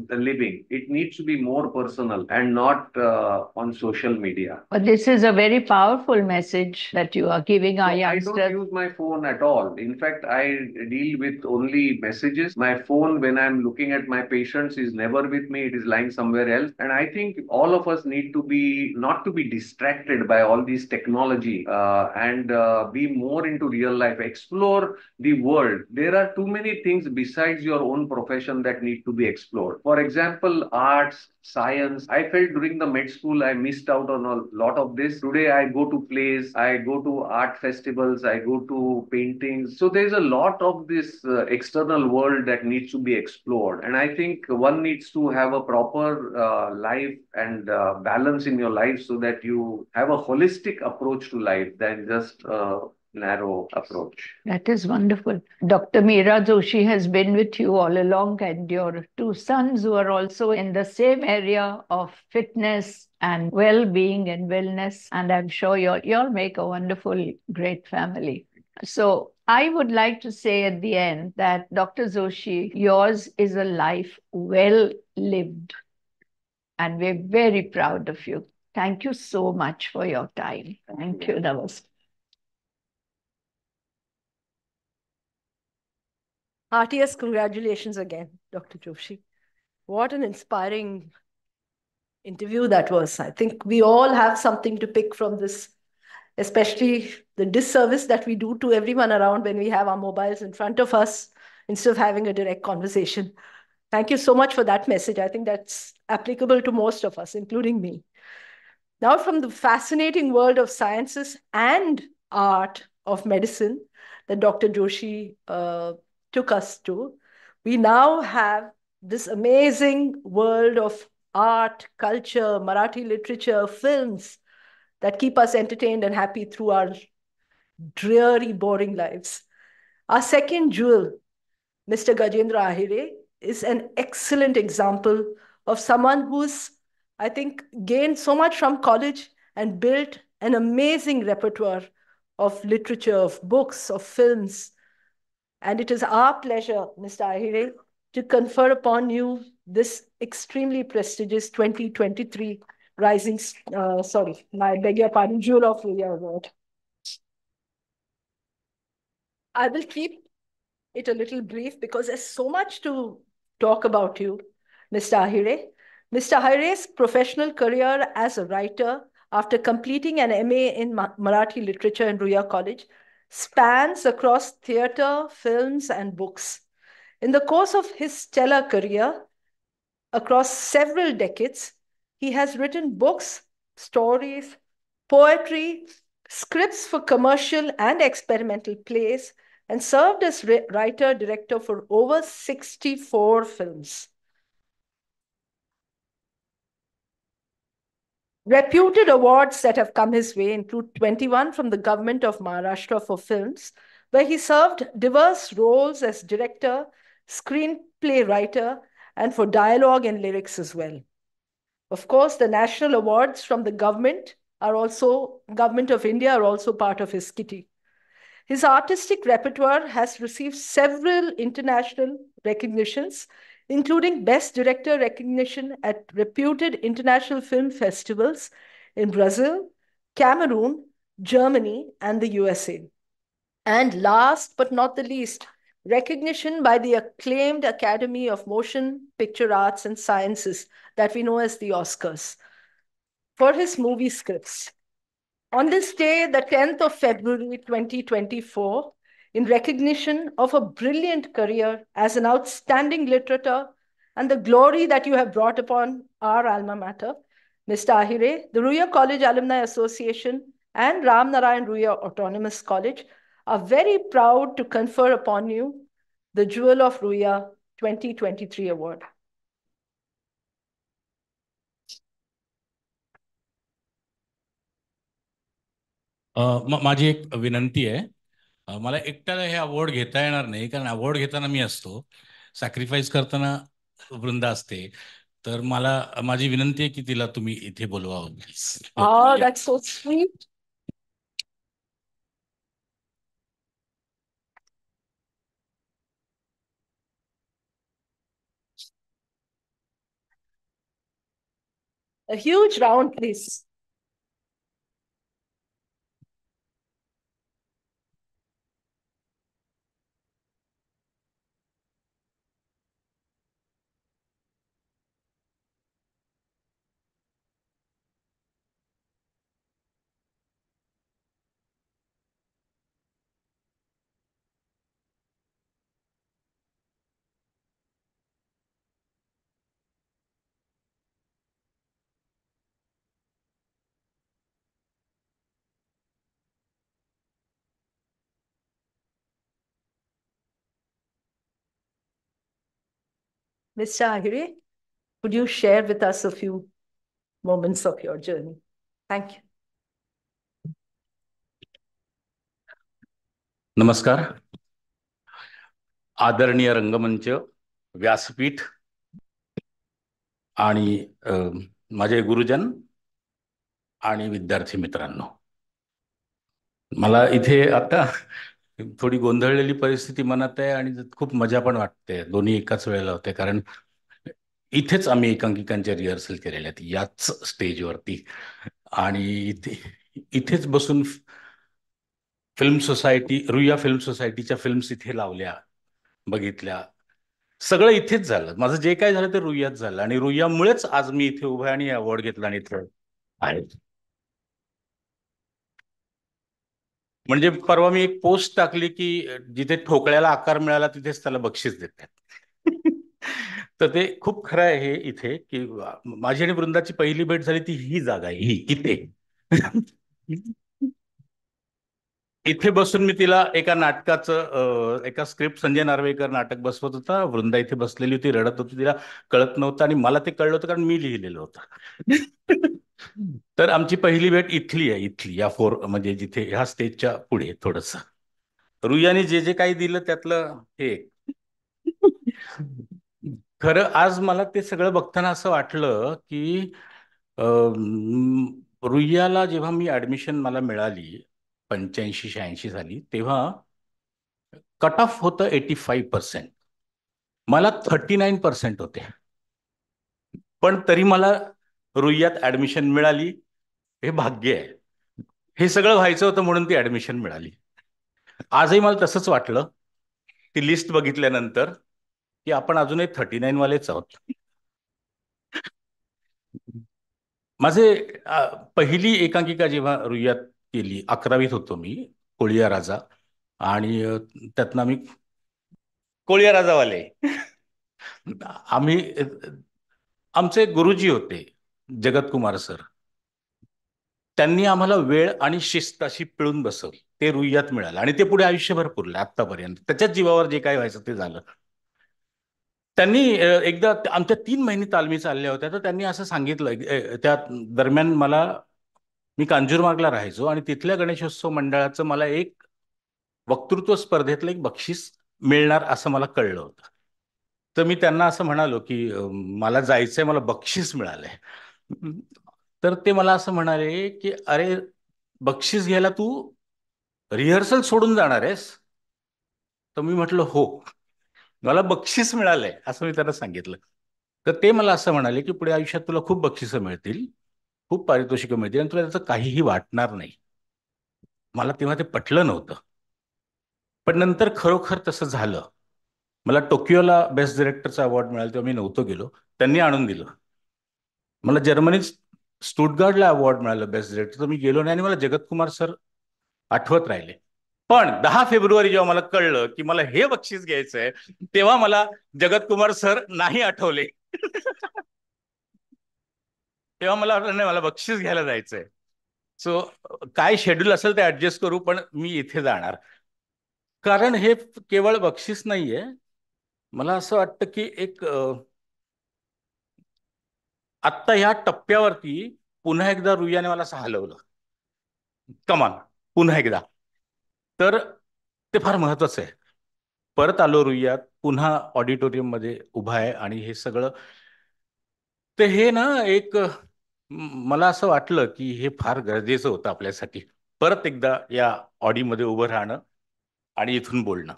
living. It needs to be more personal and not on social media. But this is a very powerful message that you are giving our youngsters. I don't use my phone at all. In fact, I deal with only messages. My phone, when I'm looking at my patients, is never with me. It is lying somewhere else. And I think all of us need to be not to be distracted by all these technology and be more into real life. Explore the world. There are too many things besides your own profession that need to be explored. For example, arts, science. I felt during the med school, I missed out on a lot of this. Today, I go to plays, I go to art festivals, I go to paintings. So there's a lot of this external world that needs to be explored. And I think one needs to have a proper life and balance in your life so that you have a holistic approach to life than just narrow approach. That is wonderful. Dr. Meera Joshi has been with you all along, and your two sons who are also in the same area of fitness and well-being and wellness. And I'm sure you'll make a wonderful, great family. So I would like to say at the end that Dr. Joshi, yours is a life well lived. And we're very proud of you. Thank you so much for your time. Thank you, Namaste. Heartiest congratulations again, Dr. Joshi. What an inspiring interview that was. I think we all have something to pick from this, especially the disservice that we do to everyone around when we have our mobiles in front of us instead of having a direct conversation. Thank you so much for that message. I think that's applicable to most of us, including me. Now, from the fascinating world of sciences and art of medicine that Dr. Joshi took us to, we now have this amazing world of art, culture, Marathi literature, films that keep us entertained and happy through our dreary, boring lives. Our second jewel, Mr. Gajendra Ahire, is an excellent example of someone who's, I think, gained so much from college and built an amazing repertoire of literature, of books, of films. And it is our pleasure, Mr. Ahire, to confer upon you this extremely prestigious 2023 Rising, I beg your pardon, Jewel of Ruya Award. I will keep it a little brief because there's so much to talk about you, Mr. Ahire. Mr. Ahire's professional career as a writer after completing an MA in Marathi literature in Ruya College spans across theatre, films, and books. In the course of his stellar career, across several decades, he has written books, stories, poetry, scripts for commercial and experimental plays, and served as writer-director for over 64 films. Reputed awards that have come his way include 21 from the Government of Maharashtra for films, where he served diverse roles as director, screenplay writer, and for dialogue and lyrics as well. Of course, the national awards from the Government of India are also part of his kitty. His artistic repertoire has received several international recognitions, including Best Director recognition at reputed international film festivals in Brazil, Cameroon, Germany, and the USA. And last but not the least, recognition by the acclaimed Academy of Motion Picture Arts and Sciences that we know as the Oscars for his movie scripts. On this day, the 10th of February 2024, in recognition of a brilliant career as an outstanding literator and the glory that you have brought upon our alma mater, Mr. Ahire, the Ruya College Alumni Association and Ram Narayan Ruya Autonomous College are very proud to confer upon you the Jewel of Ruya 2023 award. माझी एक विनंती आहे, मला एकट्याला हे award घेता येणार नाही, कारण अवॉर्ड घेताना मी असतो, सॅक्रिफाईस करताना वृंदा असते. तर मला माझी विनंती आहे की तिला तुम्ही इथे बोलवावं. Oh, that's so sweet. A huge round, please. Mr. Ahire, could you share with us a few moments of your journey? Thank you. नमस्कार. आदरणीय रंगमंच, व्यासपीठ आणि माझे गुरुजन आणि विद्यार्थी मित्रांनो, मला इथे आता थोडी गोंधळलेली परिस्थिती मनात आहे आणि खूप मजा पण वाटते. दोन्ही एकाच वेळेला होते, कारण इथेच आम्ही एकांकिकांच्या रिहर्सल केलेल्या आहेत, याच स्टेजवरती, आणि इथेच बसून फिल्म सोसायटी, रुया फिल्म सोसायटीच्या फिल्म्स इथे लावल्या, बघितल्या. सगळं इथेच झालं. माझं जे काय झालं ते रुयात झालं, आणि रुयामुळेच आज मी इथे उभा आणि अवॉर्ड घेतला आणि इथं आहे. म्हणजे परवा मी एक पोस्ट टाकली की जिथे ठोकळ्याला आकार मिळाला तिथेच त्याला बक्षीस देतात. तर ते खूप खरं आहे हे इथे, की माझी आणि वृंदाची पहिली भेट झाली ती ही जागा आहे, ही इथे. इथे बसून मी तिला एका नाटकाचं, एका स्क्रिप्ट, संजय नार्वेकर नाटक बसवत होता. वृंदा इथे बसलेली होती, रडत होती, तिला कळत नव्हतं, आणि मला ते कळलं होतं कारण मी लिहिलेलं होतं. तर आमची पहिली भेट इथली आहे, इथली या म्हणजे जिथे ह्या स्टेजच्या पुढे थोडस. रुयाने जे जे काही दिलं त्यातलं हे खरं. आज मला ते सगळं बघताना असं वाटलं की रुयाला जेव्हा मी ऍडमिशन मला मिळाली 85-86 साली, तेव्हा कट ऑफ होतं 85%. मला 39% होते, पण तरी मला रुयात ऍडमिशन मिळाली. हे भाग्य आहे. हे सगळं व्हायचं होतं म्हणून ती ऍडमिशन मिळाली. आजही मला तसंच वाटलं. ती लिस्ट बघितल्यानंतर की आपण अजूनही 39 वालेच आहोत. माझे पहिली एकांकिका जेव्हा रुईयात केली, 11वीत होतो मी, कोळिया राजा, आणि त्यातनं आम्ही कोळिया राजावाले आम्ही आमचे गुरुजी होते जगतकुमार सर, त्यांनी आम्हाला वेळ आणि शिस्त अशी पिळून बसवली. ते रुईयात मिळालं आणि ते पुढे आयुष्यभर पुरलं आतापर्यंत. त्याच्याच जीवावर जे काय व्हायचं ते झालं. त्यांनी एकदा आमच्या 3 महिने तालमी चालल्या होत्या, तर त्यांनी असं सांगितलं, त्या दरम्यान मी कांजूरमार्गला राहायचो आणि तिथल्या गणेशोत्सव मंडळाचं मला एक वक्तृत्व स्पर्धेतलं एक बक्षीस मिळणार असं मला कळलं होतं. तर मी त्यांना असं म्हणालो की मला जायचंय, मला बक्षीस मिळालंय. तर ते मला असं म्हणाले की अरे, बक्षीस घ्यायला तू रिहर्सल सोडून जाणार आहेस? तर मी म्हटलं हो, मला बक्षीस मिळालंय असं मी त्यांना सांगितलं. तर ते मला असं म्हणाले की पुढे आयुष्यात तुला खूप बक्षिसं मिळतील, खूप पारितोषिकं मिळतील आणि तुला त्याचं काहीही वाटणार नाही. मला तेव्हा ते पटलं नव्हतं, पण नंतर खरोखर तसं झालं. मला टोकियोला बेस्ट डिरेक्टरचा अवॉर्ड मिळाला तेव्हा मी नव्हतो गेलो, त्यांनी आणून दिलं. मला जर्मनीत स्टुटगार्टला अवॉर्ड मिळालं बेस्ट डिरेक्टर, तर मी गेलो नाही आणि मला जगतकुमार सर आठवत राहिले. पण 10 फेब्रुवारी जेव्हा मला कळलं की मला हे बक्षीस घ्यायचंय, तेव्हा मला जगतकुमार सर नाही आठवले. तेव्हा मला वाटलं नाही, मला बक्षीस घ्यायला जायचंय. सो काय शेड्यूल असेल ते ऍडजस्ट करू, पण मी इथे जाणार. कारण हे केवळ बक्षीस नाहीये. मला असं वाटतं की एक आत्ता ह्या टप्प्यावरती पुन्हा एकदा रुईयाने मला असं हलवलं, कमान पुन्हा एकदा. तर ते फार महत्वाचं आहे. परत आलो रुईयात, पुन्हा ऑडिटोरियम मध्ये उभा आहे आणि हे सगळं, ते हे ना एक मला असं वाटलं की हे फार गरजेचं होतं आपल्यासाठी, परत एकदा या ऑडीमध्ये उभं राहणं आणि इथून बोलणं.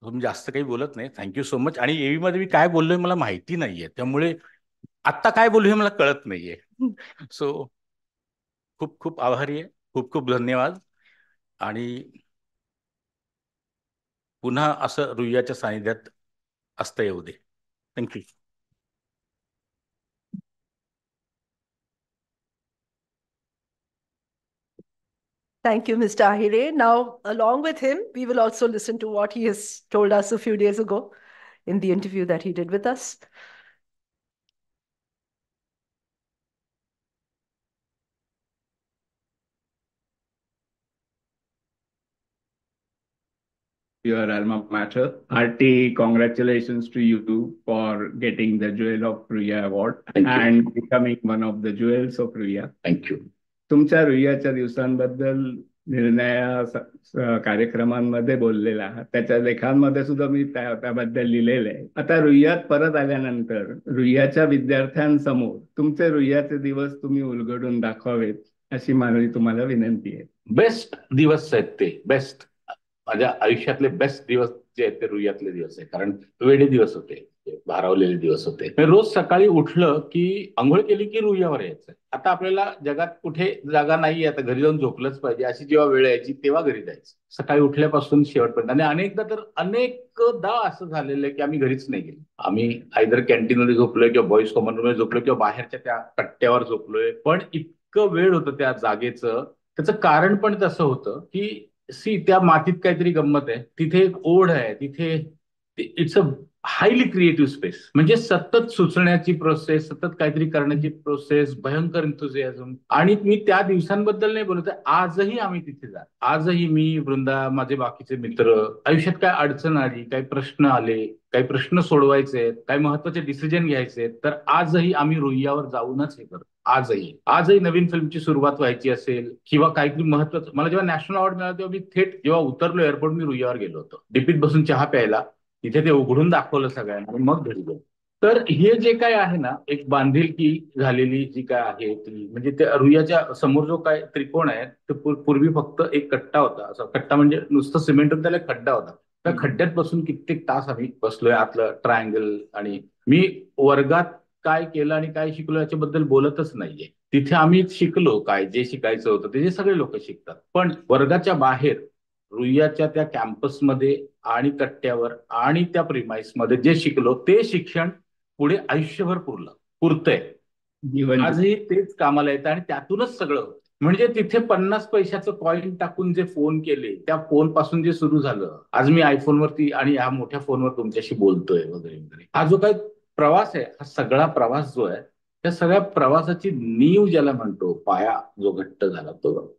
मी जास्त काही बोलत नाही. Thank you so much. आणि एव्ही मध्ये मी काय बोललोय मला माहिती नाहीये, त्यामुळे आत्ता काय बोलू हे मला कळत नाहीये. सो खूप खूप आभारी आहे, खूप खूप धन्यवाद. आणि पुन्हा असं रुईयाच्या सानिध्यात असता येऊ दे. Thank you. Thank you, Mr. Ahire. Now, along with him, we will also listen to what he has told us a few days ago in the interview that he did with us. Your alma mater. Hearty congratulations to you for getting the Jewel of Ruiya Award and becoming one of the jewels of Ruiya. Thank you. तुमच्या रुईयाच्या दिवसांबद्दल निर्णया कार्यक्रमांमध्ये बोललेला आहात, त्याच्या लेखांमध्ये सुद्धा मी त्याबद्दल लिहिलेलं आहे. आता रुईयात परत आल्यानंतर रुईयाच्या विद्यार्थ्यांसमोर तुमचे रुईयाचे दिवस तुम्ही उलगडून दाखवावेत अशी माझी तुम्हाला विनंती आहे. बेस्ट दिवस आहेत ते, बेस्ट माझ्या आयुष्यातले बेस्ट दिवस जे आहेत ते रुईयातले दिवस आहे. कारण वेडे दिवस होते, भारावलेले दिवस होते. रोज सकाळी उठलं की आंघोळ केली की रुईयावर यायचं. आता आपल्याला जगात कुठे जागा नाही, आता घरी जाऊन झोपलंच पाहिजे अशी जेव्हा वेळ यायची तेव्हा घरी जायचं, सकाळी उठल्यापासून शेवटपर्यंत. आणि अनेकदा असं झालेलं आहे की आम्ही घरीच नाही गेलो. आम्ही आयदर कॅन्टीनमध्ये झोपलोय किंवा बॉईज कॉमन रूममध्ये झोपलोय किंवा बाहेरच्या त्या कट्ट्यावर झोपलोय. पण इतकं वेळ होतं त्या जागेचं. त्याचं कारण पण तसं होतं की त्या मातीत काहीतरी गंमत आहे, तिथे एक ओढ आहे, तिथे it's a highly creative space. म्हणजे सतत सुचण्याची प्रोसेस, सतत काहीतरी करण्याची प्रोसेस, भयंकर एन्थुझियाझम. आणि मी त्या दिवसांबद्दल नाही बोलत आहे, आजही आम्ही तिथे जा, आजही मी, वृंदा, माझे बाकीचे मित्र, आयुष्यात काय अडचण आली, काही प्रश्न आले, काही प्रश्न सोडवायचे, काही महत्वाचे डिसिजन घ्यायचे, तर आजही आम्ही रुईयावर जाऊनच हे करतो. आजही नवीन फिल्मची सुरुवात व्हायची असेल किंवा काहीतरी महत्वाचं. मला जेव्हा नॅशनल अवॉर्ड मिळाला तेव्हा मी थेट जेव्हा उतरलो एअरपोर्ट, मी रुईयावर गेलो होतो डीपीत बसून चहा प्यायला. तिथे ते उघडून दाखवलं सगळ्यांना आणि मग घरी गेलो. तर हे जे काय आहे ना, एक बांधिलकी झालेली जी काय आहे ती, म्हणजे त्या रुईयाच्या समोर जो काय त्रिकोण आहे ते पूर्वी फक्त एक कट्टा होता. असा कट्टा म्हणजे नुसतं सिमेंट, त्याला एक खड्डा होता. त्या खड्ड्यात बसून कित्येक तास आम्ही बसलोय आतलं ट्रायंगल. आणि मी वर्गात काय केलं आणि काय शिकलो याच्याबद्दल बोलतच नाहीये. तिथे आम्ही शिकलो काय, जे शिकायचं होतं ते जे सगळे लोक शिकतात. पण वर्गाच्या बाहेर रुईयाच्या त्या कॅम्पसमध्ये आणि कट्ट्यावर आणि त्या प्रिमाइसमध्ये जे शिकलो ते शिक्षण पुढे आयुष्यभर पुरतंय. आजही तेच कामाला येतं आणि त्यातूनच सगळं होतं. म्हणजे तिथे 50 पैशाचं कॉइन टाकून जे फोन केले, त्या फोन पासून जे सुरू झालं, आज मी आयफोनवरती आणि ह्या मोठ्या फोनवर तुमच्याशी बोलतोय वगैरे वगैरे. हा जो काही प्रवास आहे, हा सगळा प्रवास जो आहे, त्या सगळ्या प्रवासाची नीव ज्याला म्हणतो, पाया जो घट्ट झाला तो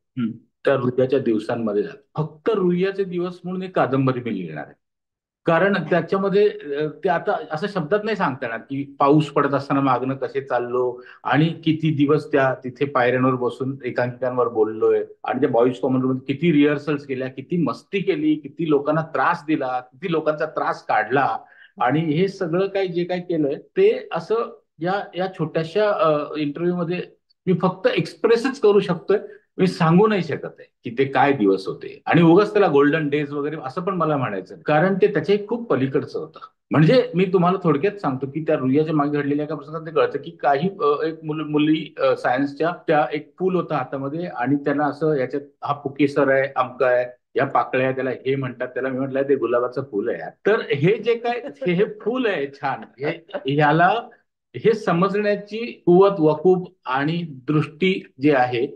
त्या रुईयाच्या दिवसांमध्ये झाला. फक्त रुईयाचे दिवस म्हणून एक कादंबरी मी लिहिणार आहे. कारण त्याच्यामध्ये ते आता असं शब्दात नाही सांगता येणार की पाऊस पडत असताना मागणं कसे चाललो आणि किती दिवस त्या तिथे पायऱ्यांवर बसून एकांकिकांवर बोललोय आणि त्या बॉईज कॉमन रूम किती रिहर्सल्स केल्या, किती मस्ती केली, किती लोकांना त्रास दिला, किती लोकांचा त्रास काढला. आणि हे सगळं काही जे काही केलंय ते असं या छोट्याशा इंटरव्ह्यू मध्ये मी फक्त एक्सप्रेसच करू शकतोय. मी सांगू नाही शकत आहे की ते काय दिवस होते आणि उगाच त्याला गोल्डन डेज वगैरे असं पण मला म्हणायचं, कारण ते त्याच्या खूप पलीकडचं होतं. म्हणजे मी तुम्हाला थोडक्यात सांगतो की त्या रुईयाच्या मागे घडलेल्या एका प्रसंगात ते कळतं की काही एक मुली सायन्सच्या त्या एक फूल होता हातामध्ये आणि त्यांना असं याच्यात हा पुकेसर आहे, अमका आहे, या पाकळ्या त्याला हे म्हणतात, त्याला मी म्हटलं ते गुलाबाचं फुल आहे. तर हे जे काय हे फुल आहे छान, ह्याला हे समजण्याची कुवत, वकूब आणि दृष्टी जी आहे,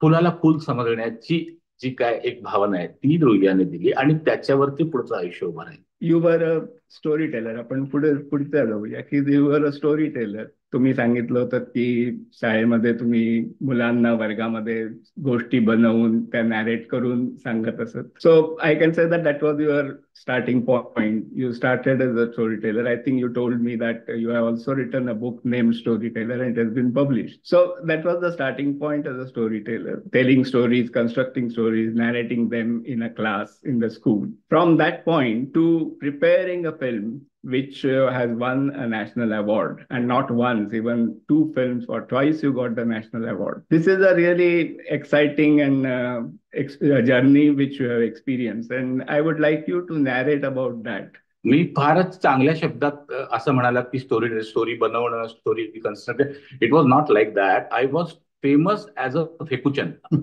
फुलाला फुल समजण्याची जी काय एक भावना आहे ती रुईयाने दिली आणि त्याच्यावरती पुढचं आयुष्य उभं राहील. You were a storyteller. आपण पुढच्या जाऊया की you were a storyteller. तुम्ही सांगितलं होतं की शाळेमध्ये तुम्ही मुलांना वर्गामध्ये गोष्टी बनवून त्या नॅरेट करून सांगत असत. So I can say that was your starting point. You started as a storyteller. I think you told me that you have also written a book named Storyteller and it has been published. So that was the starting point as a storyteller, telling stories, constructing stories, narrating them in a class in the school. From that point to preparing a film which has won a national award, and not once, even 2 films or twice you got the national award. This is a really exciting and journey which you have experienced, and I would like you to narrate about that. मी फारच चांगल्या शब्दात असं म्हणाला की story बनवणं, story construct. It was not like that. I was famous as a Fekuchand.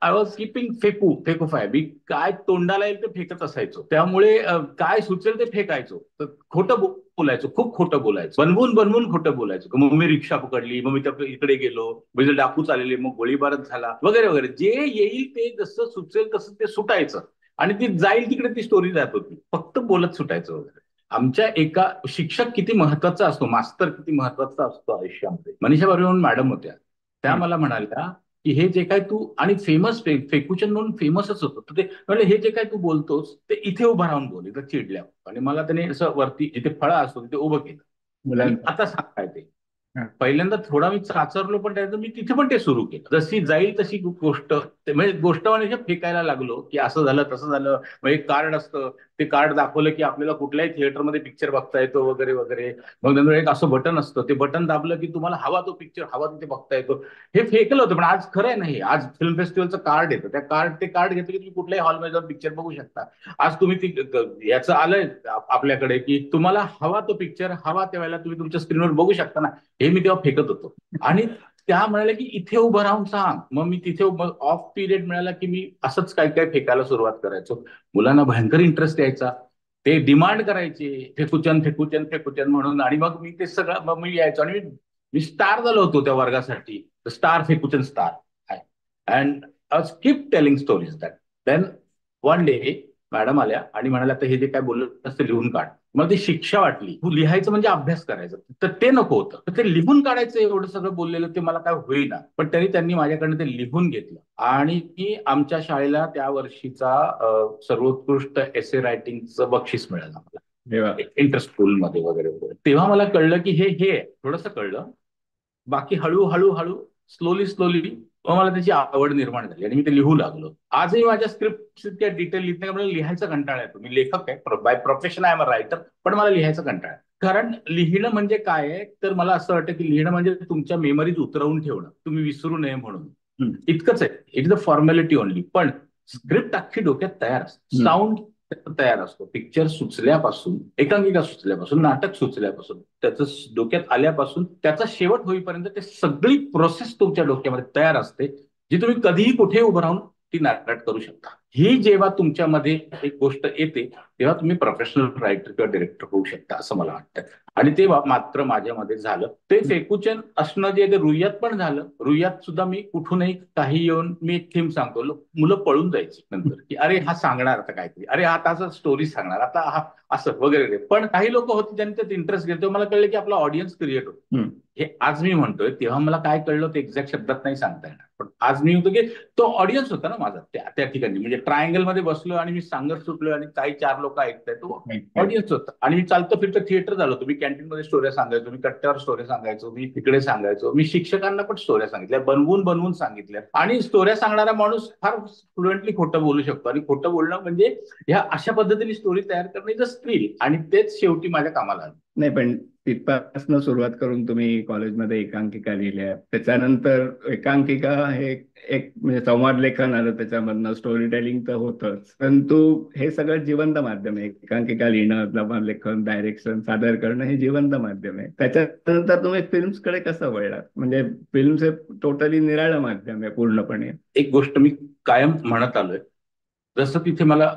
I was keeping फेकूफाय. मी काय तोंडाला येईल ते फेकत असायचो. त्यामुळे काय सुचेल ते फेकायचो. तर खोटं बोलायचो, खूप खोटं बोलायचो, बनवून खोटं बोलायचो. मग मी रिक्षा पकडली, मग मी इकडे गेलो, म्हणजे डाकू चालले, मग गोळीबारच झाला वगैरे वगैरे. जे येईल ते जसं सुचेल तसं ते सुटायचं आणि ती जाईल तिकडे ती स्टोरी जात होती. फक्त बोलत सुटायचं वगैरे. आमच्या एका शिक्षक किती महत्वाचा असतो, मास्तर किती महत्वाचा असतो आयुष्यामध्ये. मनीषा बर्वे म्हणून मॅडम होत्या, त्या मला म्हणाल्या की हे जे काय तू, आणि फेमस फेकूचंद म्हणून फेमसच होतं, तर ते म्हणजे हे जे काय तू बोलतोस ते इथे उभं राहून बोल, इथं चिडल्या. आणि मला त्याने असं वरती जिथे फळा असतो तिथे उभं केलं. आता सांगताय ते पहिल्यांदा थोडा मी चाचरलो, पण त्यानंतर मी तिथे पण ते सुरू केलं. जशी जाईल तशी गोष्ट, म्हणजे गोष्ट म्हणजे फेकायला लागलो की असं झालं तसं झालं. मग एक कार्ड असतं, ते कार्ड दाखवलं की आपल्याला कुठल्याही थिएटरमध्ये पिक्चर बघता येतो वगैरे वगैरे. मग नंतर एक असं बटन असतं, ते बटन दाबलं की तुम्हाला हवा तो पिक्चर हवा तिथे बघता येतो. हे फेकलं होतं, पण आज खरं आहे नाही. आज फिल्म फेस्टिवलचं कार्ड येतं, ते कार्ड घेतलं की तुम्ही कुठल्याही हॉलमध्ये जाऊन पिक्चर बघू शकता. आज तुम्ही याचं आलंय आपल्याकडे की तुम्हाला हवा तो पिक्चर हवा त्यावेळेला तुम्ही तुमच्या स्क्रीनवर बघू शकता ना. हे मी तेव्हा फेकत होतो. आणि त्या म्हणाल्या की इथे उभं राहून सांग. मग मी तिथे ऑफ पिरियड मिळाला की मी असंच काय काय फेकायला सुरुवात करायचो. मुलांना भयंकर इंटरेस्ट यायचा, ते डिमांड करायचे फेकूचंद म्हणून. आणि मग मी ते सगळं मग मी यायचो आणि मी स्टार झालो होतो त्या वर्गासाठी. Star Fekuchand star. And I was keep telling stories that. Then one day madam आल्या आणि म्हणाल्या तर हे जे काय बोललं असतं लिहून काढ. मला ती शिक्षा वाटली. तू लिहायचं म्हणजे अभ्यास करायचं, तर ते नको होतं. तर ते लिहून काढायचं एवढं सगळं बोललेलं ते मला काय होईना. पण त्यांनी माझ्याकडनं ते लिहून घेतलं आणि की आमच्या शाळेला त्या वर्षीचा सर्वोत्कृष्ट एसे रायटिंगचं बक्षीस मिळालं मला इंटर स्कूलमध्ये वगैरे वगैरे. तेव्हा मला कळलं की हे थोडंसं कळलं. बाकी हळूहळू स्लोली मला त्याची आवड निर्माण झाली आणि मी ते लिहू लागलो. आजही माझ्या स्क्रिप्ट त्या डिटेल लिहित नाही, मला लिहायचा कंटाळा येतो. मी लेखक आहे by profession, I am a writer, पण मला लिहायचा कंटाळा. कारण लिहिणं म्हणजे काय आहे, तर मला असं वाटतं की लिहिणं म्हणजे तुमच्या मेमरीज उतरवून ठेवणं, तुम्ही विसरू नये म्हणून. इतकंच आहे. It is the formality only. पण स्क्रिप्ट अख्खी डोक्यात तयार असते, साऊंड तयार असतो, पिक्चर सुचल्यापासून, एकांकिका सुचल्यापासून, नाटक सुचल्यापासून, त्याचं डोक्यात आल्यापासून त्याचा शेवट होईपर्यंत ते सगळी प्रोसेस तुमच्या डोक्यामध्ये तयार असते, जी तुम्ही कधीही कुठे उभं राहून ती नॅरेट करू शकता. ही जेव्हा तुमच्यामध्ये एक गोष्ट येते तेव्हा तुम्ही प्रोफेशनल रायटर किंवा डिरेक्टर होऊ शकता असं मला वाटतं. आणि ते मात्र माझ्यामध्ये झालं. ते फेकुचन असणं जे ते रुईयात पण झालं. रुईयात सुद्धा मी कुठूनही काही येऊन मी एक थीम सांगतो, मुलं पळून जायची नंतर की अरे हा सांगणार आता काहीतरी, अरे हा आता स्टोरी सांगणार, आता हा असं वगैरे. पण काही लोक होते ज्यांनी त्यात इंटरेस्ट घेतले. मला कळलं की आपला ऑडियन्स क्रिएट होतो. हे आज मी म्हणतोय, तेव्हा मला काय कळलं ते एक्झॅक्ट शब्दात नाही सांगता येणार. पण आज मी होतो की तो ऑडियन्स होता ना माझा त्या ठिकाणी. म्हणजे ट्रायंगल मध्ये बसलो आणि मी सांगत सुटलो आणि काही 4 लोक ऐकताय, तो ऑडियन्स होता. आणि मी चालतं फिरतं थिएटर झालो. मी कॅन्टीन मध्ये स्टोऱ्या सांगायचो, मी कट्ट्यावर स्टोऱ्या सांगायचो, मी तिकडे सांगायचो, मी शिक्षकांना पण स्टोऱ्या सांगितल्या, बनवून सांगितल्या. आणि स्टोऱ्या सांगणारा माणूस फार फ्लुएंटली खोटं बोलू शकतो. आणि खोटं बोलणं म्हणजे ह्या अशा पद्धतीने स्टोरी तयार करणं इज अ स्किल. आणि तेच शेवटी माझ्या कामाला आलं. नाही, पण तिथपासून सुरुवात करून तुम्ही कॉलेजमध्ये एकांकिका लिहिल्या, त्याच्यानंतर एकांकिका हे एक म्हणजे संवाद लेखन आलं, त्याच्यामधनं स्टोरी टेलिंग तर होतच, परंतु हे सगळं जिवंत माध्यम आहे. एकांकिका लिहिणं, संवाद लेखन, डायरेक्शन, सादर करणं हे जिवंत माध्यम आहे. त्याच्यानंतर तुम्ही फिल्म्सकडे कसं वळलात? म्हणजे फिल्म्स हे टोटली निराळं माध्यम आहे पूर्णपणे. एक गोष्ट मी कायम म्हणत आलोय, जसं तिथे मला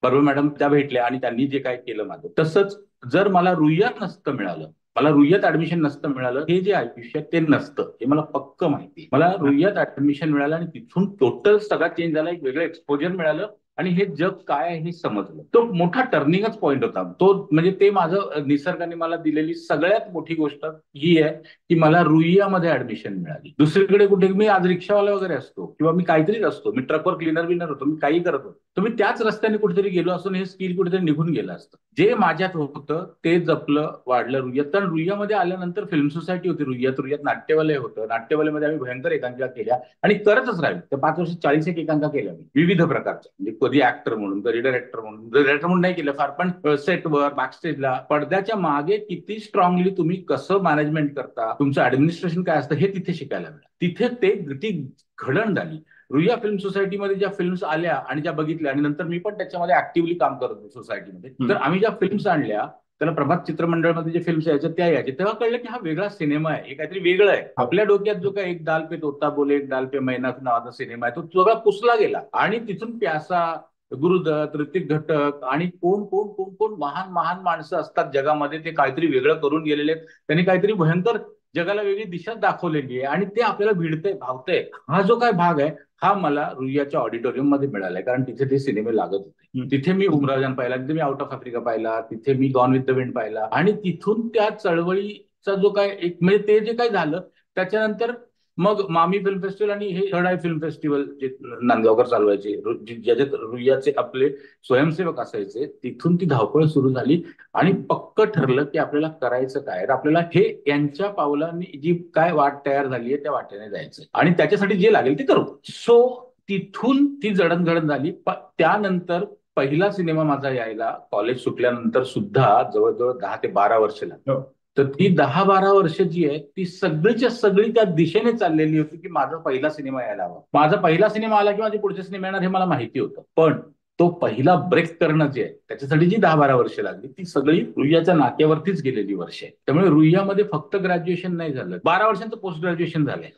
परवा मॅडम त्या भेटल्या आणि त्यांनी जे काय केलं माझं, तसंच जर मला रुईयात नसतं मिळालं, मला रुईयात ऍडमिशन नसतं मिळालं, हे जे आयुष्य ते नसतं, हे मला पक्क माहिती. मला रुईयात ऍडमिशन मिळालं आणि तिथून टोटल सगळा चेंज झाला. एक वेगळं एक्सपोजर मिळालं आणि हे जग काय आहे हे समजलं. तो मोठा टर्निंगच पॉईंट होता तो. म्हणजे ते माझं निसर्गाने मला दिलेली सगळ्यात मोठी गोष्ट ही आहे की मला रुईयामध्ये ऍडमिशन मिळाली. दुसरीकडे कुठे मी आज रिक्षावाला वगैरे असतो किंवा मी काहीतरीच असतो, मी ट्रकवर क्लीनर बिनर होतो, मी काही करत होतो, तर मी त्याच रस्त्याने कुठेतरी गेलो असून हे स्किल कुठेतरी निघून गेलं असतं. जे माझ्यात होतं ते जपलं, वाढलं रुईयात. कारण रुईयामध्ये आल्यानंतर फिल्म सोसायटी होती रुईयात नाट्यवालय होतं. नाट्यवालयामध्ये आम्ही भयंकर एकांकिका केल्या आणि करतच राहिलो. त्या 5 वर्षात 41 एकांकिका केल्या मी, विविध प्रकारच्या. म्हणजे कधी ऍक्टर म्हणून, कधी डायरेक्टर म्हणून नाही केलं फार, पण सेटवर, बॅकस्टेजला, पडद्याच्या मागे किती स्ट्रॉंगली तुम्ही कसं मॅनेजमेंट करता, तुमचं ऍडमिनिस्ट्रेशन काय असतं हे तिथे शिकायला मिळालं. तिथे ती घडण झाली. रुईया फिल्म सोसायटीमध्ये ज्या फिल्म्स आल्या आणि ज्या बघितल्या, आणि नंतर मी पण त्याच्यामध्ये ऍक्टिव्हली काम करत होतो सोसायटीमध्ये. तर आम्ही ज्या फिल्म्स आणल्या, त्याला प्रभात चित्रमंडळमध्ये जे फिल्म्स यायच्या त्या यायच्या, तेव्हा कळलं की हा वेगळा सिनेमा आहे, हे काहीतरी वेगळं आहे. आपल्या डोक्यात जो काय एक दाल पे तोता बोले एक दाल पे मैना नावाचा सिनेमा आहे, तो सगळा पुसला गेला. आणि तिथून प्यासा, गुरुदत्त, ऋतिक घटक आणि कोण कोण कोण कोण महान महान माणसं असतात जगामध्ये, ते काहीतरी वेगळं करून गेलेले आहेत. त्यांनी काहीतरी भयंकर जगाला वेगळी दिशा दाखवलेली आहे आणि ते आपल्याला भिडतंय, भावतंय. हा जो काय भाग आहे हा मला रुईयाच्या ऑडिटोरियम मध्ये मिळालाय, कारण तिथे ते सिनेमे लागत होते. तिथे मी उमराजान पाहिला, तिथे मी आउट ऑफ आफ्रिका पाहिला, तिथे मी गॉन विथ द विंड पाहिला. आणि तिथून त्या चळवळीचा जो काय एक म्हणजे ते जे काय झालं, त्याच्यानंतर मग मामी फिल्म फेस्टिवल आणि हे थर्ड आय फिल्म फेस्टिवल जे नांदगावकर चालवायचे, ज्याच्यात रुईयाचे आपले स्वयंसेवक असायचे, तिथून ती धावपळ सुरू झाली. आणि पक्क ठरलं की आपल्याला करायचं काय, आपल्याला हे यांच्या पावलांनी जी काय वाट तयार झाली आहे त्या वाटेने जायचं आणि त्याच्यासाठी जे लागेल ते करू. सो तिथून ती जडणघडण झाली. त्यानंतर पहिला सिनेमा माझा यायला कॉलेज सुटल्यानंतर सुद्धा जवळजवळ 10 ते 12 वर्ष लागली. तर ती 10-12 वर्ष जी आहे ती सगळीच्या सगळी त्या दिशेने चाललेली होती की माझा पहिला सिनेमा यायला हवा. माझा पहिला सिनेमा आला की माझे पुढचे सिनेमा येणार हे मला माहिती होतं. पण तो पहिला ब्रेक करणं जे आहे त्याच्यासाठी जी 10-12 वर्ष लागली ती सगळी रुईयाच्या नाक्यावरतीच गेलेली वर्ष आहे. त्यामुळे रुईयामध्ये फक्त ग्रॅज्युएशन नाही झालं, 12 वर्षांचं पोस्ट ग्रॅज्युएशन झालंय.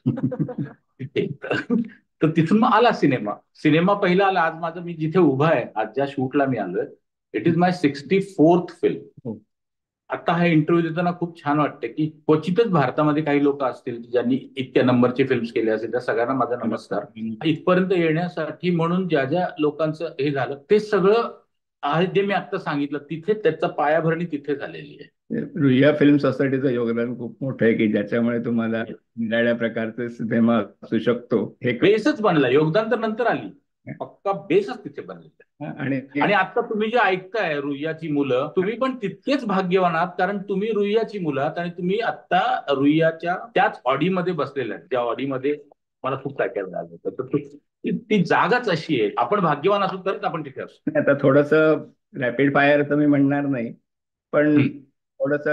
तर तिथून मग आला सिनेमा पहिला आला. आज माझं मी जिथे उभा आहे, आज ज्या शूटला मी आलोय, it is my 64th film. आता हा इंटरव्ह्यू देताना खूप छान वाटतं की क्वचितच भारतामध्ये काही लोक असतील ज्यांनी इतक्या नंबरचे फिल्म्स केले असेल. त्या सगळ्यांना माझा नमस्कार. इथपर्यंत येण्यासाठी म्हणून ज्या ज्या लोकांचं हे झालं ते सगळं आहे जे मी आता सांगितलं, तिथे त्याचा पायाभरणी तिथे झालेली आहे. रुईया फिल्म सोसायटीचं योगदान खूप मोठं आहे की ज्याच्यामुळे तुम्हाला निराळ्या प्रकारचे सिनेमा असू शकतो. हे बेसच बनला, योगदान तर नंतर आली, पक्का बेसच तिथे बनलेला. आणि आता तुम्ही जे ऐकताय रुईयाची मुलं, तुम्ही पण तितकेच भाग्यवान आहात, कारण तुम्ही रुईयाची मुलं आहात आणि तुम्ही आता रुईयाच्या त्याच ऑडीमध्ये बसलेल्या आहेत, त्या ऑडीमध्ये मला खूप काय काय झालं होतं. तर ती जागाच अशी आहे, आपण भाग्यवान असू तरच आपण तिथे असतो. आता थोडस रॅपिड फायर तर मी म्हणणार नाही, पण थोडस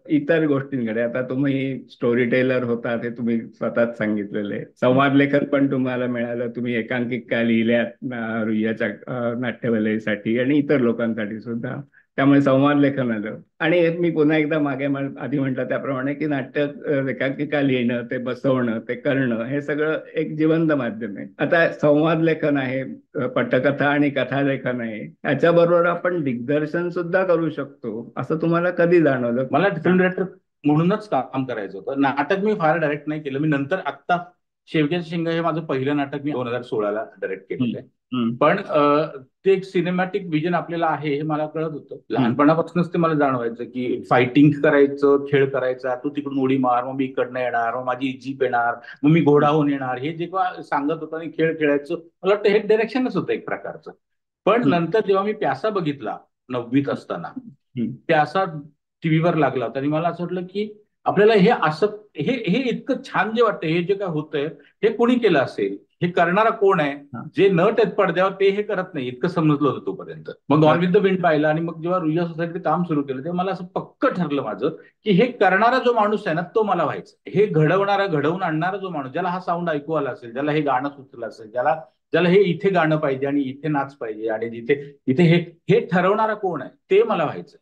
इतर गोष्टींकडे. आता तुम्ही स्टोरी टेलर होता ते तुम्ही स्वतःच सांगितलेले, संवाद लेखन पण तुम्हाला मिळालं, तुम्ही एकांकिका लिहिल्यात रुईयाच्या नाट्यवलयासाठी आणि इतर लोकांसाठी सुद्धा. त्यामुळे संवाद लेखन आलं. आणि मी पुन्हा एकदा मागे आधी म्हटलं त्याप्रमाणे की नाटक रेखांकिका लिहिणं, ते बसवणं, ते करणं हे सगळं एक जिवंत माध्यम आहे. आता संवाद लेखन आहे, पटकथा आणि कथालेखन आहे, याच्याबरोबर आपण दिग्दर्शन सुद्धा करू शकतो, असं तुम्हाला कधी जाणवलं? मला फिल्म डायरेक्टर म्हणूनच काम करायचं होतं. नाटक मी फार डायरेक्ट नाही केलं. मी नंतर आत्ता शेवग्याचं शेंगा हे माझं पहिलं नाटक मी 2016ला डायरेक्ट केलेलं आहे. पण ते एक सिनेमॅटिक विजन आपल्याला आहे हे मला कळत होतं. लहानपणापासूनच ते मला जाणवायचं की फायटिंग करायचं, खेळ करायचा, तू तिकडून उडी मार, मग मी इकडनं येणार, मग माझी जीप येणार, मग मी घोडाहून येणार, हे जेव्हा सांगत होतं आणि खेळ खेळायचं, मला वाटतं हे डायरेक्शनच होतं एक प्रकारचं. पण नंतर जेव्हा मी प्यासा बघितला 9वीत असताना, प्यासा टीव्हीवर लागला होता आणि मला असं वाटलं की आपल्याला हे असं हे इतकं छान जे वाटतं, हे जे काय होतंय हे कोणी केलं असेल, हे करणारा कोण आहे, जे नट आहेत पडद्यावर ते हे करत नाही, इतकं समजलं होतं तोपर्यंत. मग गॉन विथ द विंड पाहिलं आणि मग जेव्हा रुईया सोसायटीत काम सुरू केलं तेव्हा मला असं पक्क ठरलं माझं की हे करणारा जो माणूस आहे ना तो मला व्हायचं. हे घडवून आणणारा जो माणूस, ज्याला हा साऊंड ऐकू आला असेल, ज्याला हे गाणं सुचलं असेल, ज्याला हे इथे गाणं पाहिजे आणि इथे नाच पाहिजे आणि इथे हे ठरवणारा कोण आहे ते मला व्हायचं.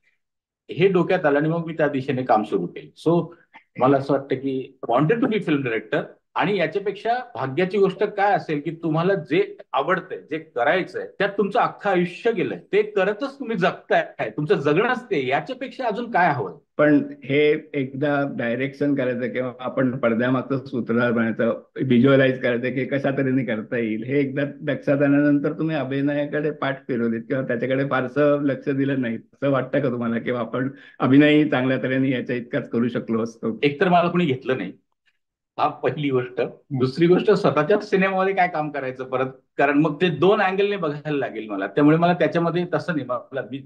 हे डोक्यात आलं आणि मग मी त्या दिशेने काम सुरू केलं. सो मला असं वाटतं की wanted to be film director. आणि याच्यापेक्षा भाग्याची गोष्ट काय असेल की तुम्हाला जे आवडतंय, जे करायचंय, त्यात तुमचं अख्खं आयुष्य गेलंय, ते करतच तुम्ही जगताय, तुमचं जगणंच ते, याच्यापेक्षा अजून काय हवं. पण हे एकदा डायरेक्शन करायचं किंवा आपण पडद्यामागचं सूत्रधार बनायचं, व्हिज्युअलाइज करायचं की कशा तऱ्हेने करता येईल, हे एकदा लक्षात आल्यानंतर तुम्ही अभिनयाकडे पाठ फिरवलीत किंवा त्याच्याकडे फारसं लक्ष दिलं नाही, असं वाटतं का तुम्हाला किंवा आपण अभिनय चांगल्या तऱ्हेने याच्या इतकाच करू शकलो असतो? एकतर मला कोणी घेतलं नाही, हा पहिली गोष्ट. दुसरी गोष्ट, स्वतःच्याच सिनेमामध्ये काय काम करायचं परत, कारण मग ते 2 अँगलने बघायला लागेल मला. त्यामुळे मला त्याच्यामध्ये तसं नाही, मला मी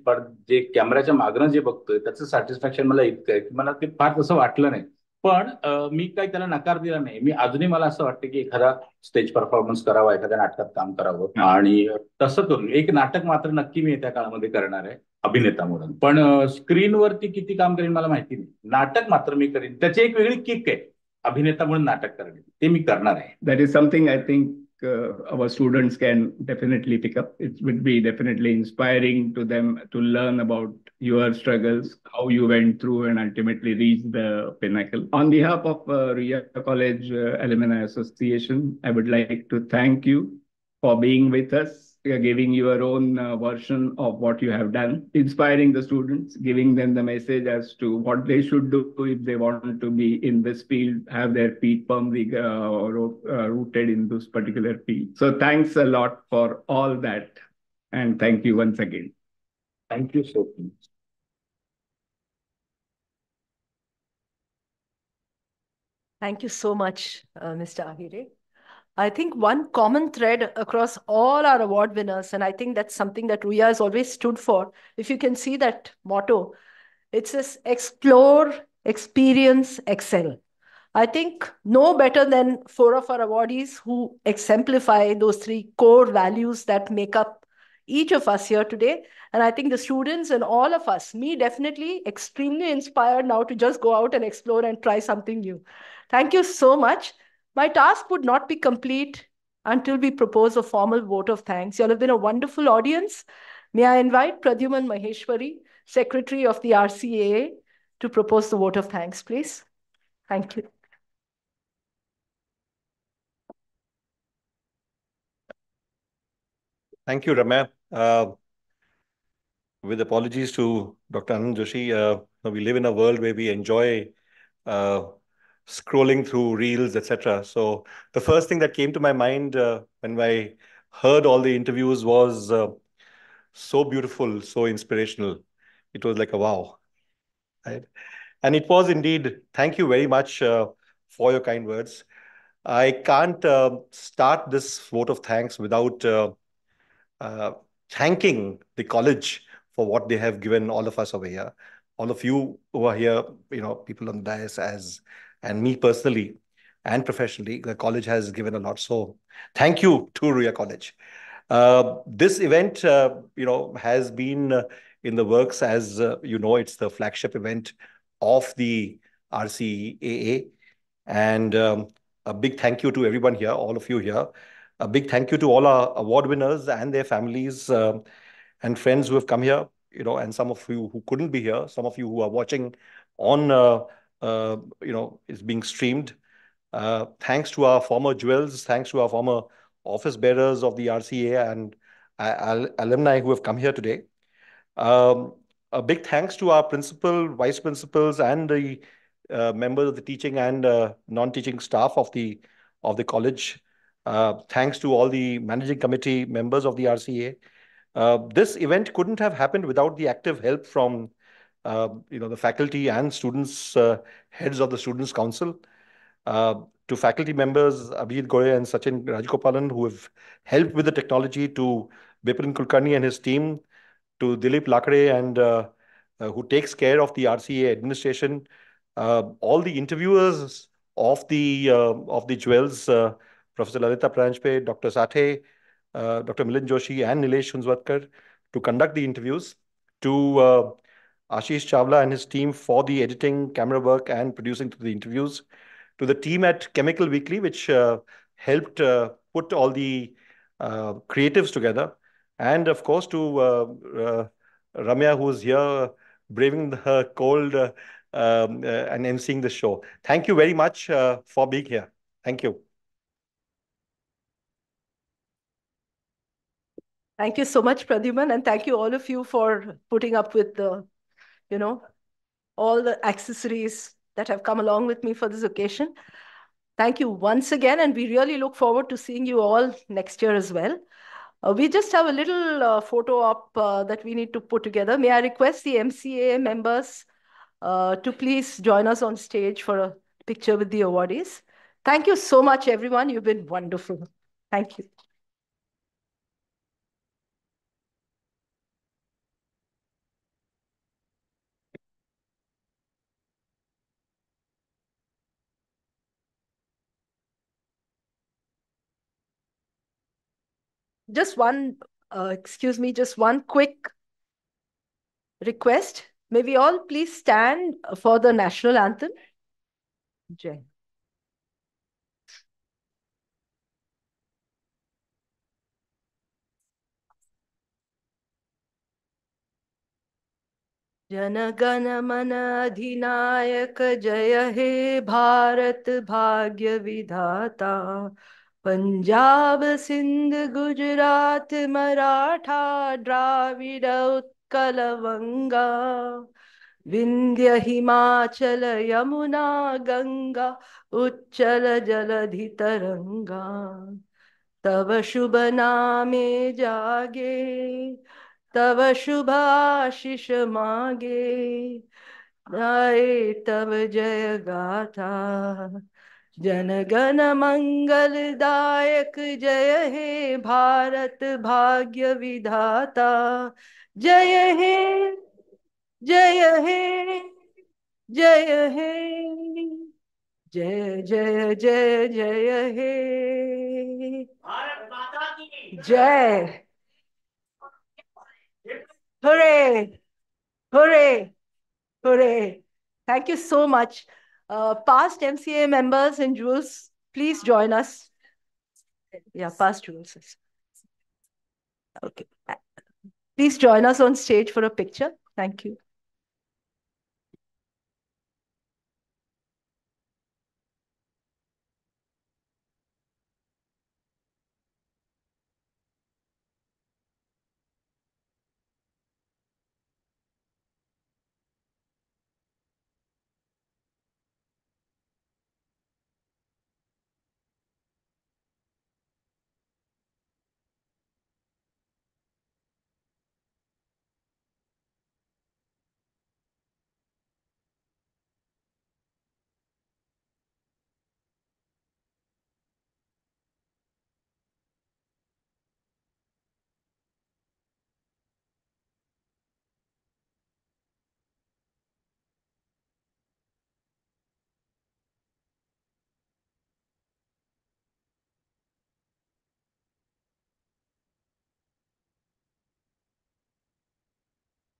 जे कॅमेराच्या मागणं जे बघतोय त्याचं सॅटिस्फॅक्शन मला इतकं आहे की मला ते फार तसं वाटलं नाही. पण मी काही त्याला नकार दिला नाही. मी अजूनही मला असं वाटतं की एखादा स्टेज परफॉर्मन्स करावा, एखाद्या नाटकात काम करावं आणि तसं करून एक नाटक मात्र नक्की मी त्या काळामध्ये करणार आहे अभिनेता म्हणून. पण स्क्रीनवरती किती काम करेन मला माहिती नाही. नाटक मात्र मी करेन, त्याची एक वेगळी किक आहे अभिनेता म्हणून नाटक करणे, ते मी करणार आहे. That is something I think our students can definitely pick up. It would be definitely inspiring to them to learn about your struggles, how you went through and ultimately reached the pinnacle. On behalf of Ruia College Alumni Association, I would like to thank you for being with us, giving your own version of what you have done, inspiring the students, giving them the message as to what they should do if they want to be in this field, have their feet firmly rooted in this particular field. So thanks a lot for all that. And thank you once again. Thank you so much. Thank you so much, Mr. Ahire. I think one common thread across all our award winners, and I think that's something that Ruia has always stood for. If you can see that motto, it says explore, experience, excel. I think no better than 4 of our awardees who exemplify those 3 core values that make up each of us here today. And I think the students and all of us, me definitely extremely inspired now to just go out and explore and try something new. Thank you so much. My task would not be complete until we propose a formal vote of thanks. You all have been a wonderful audience. May I invite Pradyuman Maheshwari, Secretary of the RCAA, to propose the vote of thanks, please. Thank you. Thank you, Ramya. With apologies to Dr. Anand Joshi, we live in a world where we enjoy scrolling through reels, etc. So the first thing that came to my mind when I heard all the interviews was so beautiful, so inspirational. It was like a wow. Right? And it was indeed. Thank you very much for your kind words. I can't start this vote of thanks without thanking the college for what they have given all of us over here. All of you who are here, people on the dais and me personally and professionally, the college has given a lot. So thank you to Ruia College. This event, has been in the works as, it's the flagship event of the RCAA. And a big thank you to everyone here, all of you here. A big thank you to all our award winners and their families and friends who have come here. and some of you who couldn't be here, some of you who are watching on, is being streamed. Thanks to our former jewels, thanks to our former office bearers of the RCA and alumni who have come here today. A big thanks to our principal, vice principals, and the members of the teaching and non-teaching staff of the college. Thanks to all the managing committee members of the RCA. This event couldn't have happened without the active help from the faculty and students, heads of the Students' Council. To faculty members, Abhijit Goye and Sachin Rajgopalan, who have helped with the technology, to Bipin Kulkarni and his team, to Dilip Lakre, and who takes care of the RCA administration, all the interviewers of the jewels, Professor Lalita Pranjpe, Dr. Sathe, Dr. Milind Joshi, and Nilesh Hunzwatkar, to conduct the interviews, to Ashish Chawla and his team for the editing, camera work, and producing the interviews, to the team at Chemical Weekly, which helped put all the creatives together, and of course to Ramya, who is here braving the cold and emceeing the show. Thank you very much for being here. Thank you. Thank you so much, Pradyuman, and thank you all of you for putting up with the, all the accessories that have come along with me for this occasion. Thank you once again, and we really look forward to seeing you all next year as well. We just have a little photo op that we need to put together. May I request the MCA members to please join us on stage for a picture with the awardees. Thank you so much, everyone. You've been wonderful. Thank you. Just one, excuse me, just one quick request. May we all please stand for the national anthem? Jai. Jana Gana मन अधिनायक जय हे भारत भाग्य विधाता पंजाब सिंध गुजरात मराठा द्राविड़ उत्कल वंगा विंध्य हिमाचल यमुना गंगा उच्चल जलधि तरंगा तव शुभ नामे जागे तव शुभ आशीष मांगे गाए तव जय गाथा जन गण मंगलदायक जय हे भारत भाग्य विधाता जय हे जय हे जय हे जय जय जय जय हे भारत माता की जय Hooray! Hooray! Hooray! Thank you so much. Past MCA members and jewels, please join us. Yeah, past jewels. Okay. Please join us on stage for a picture. Thank you.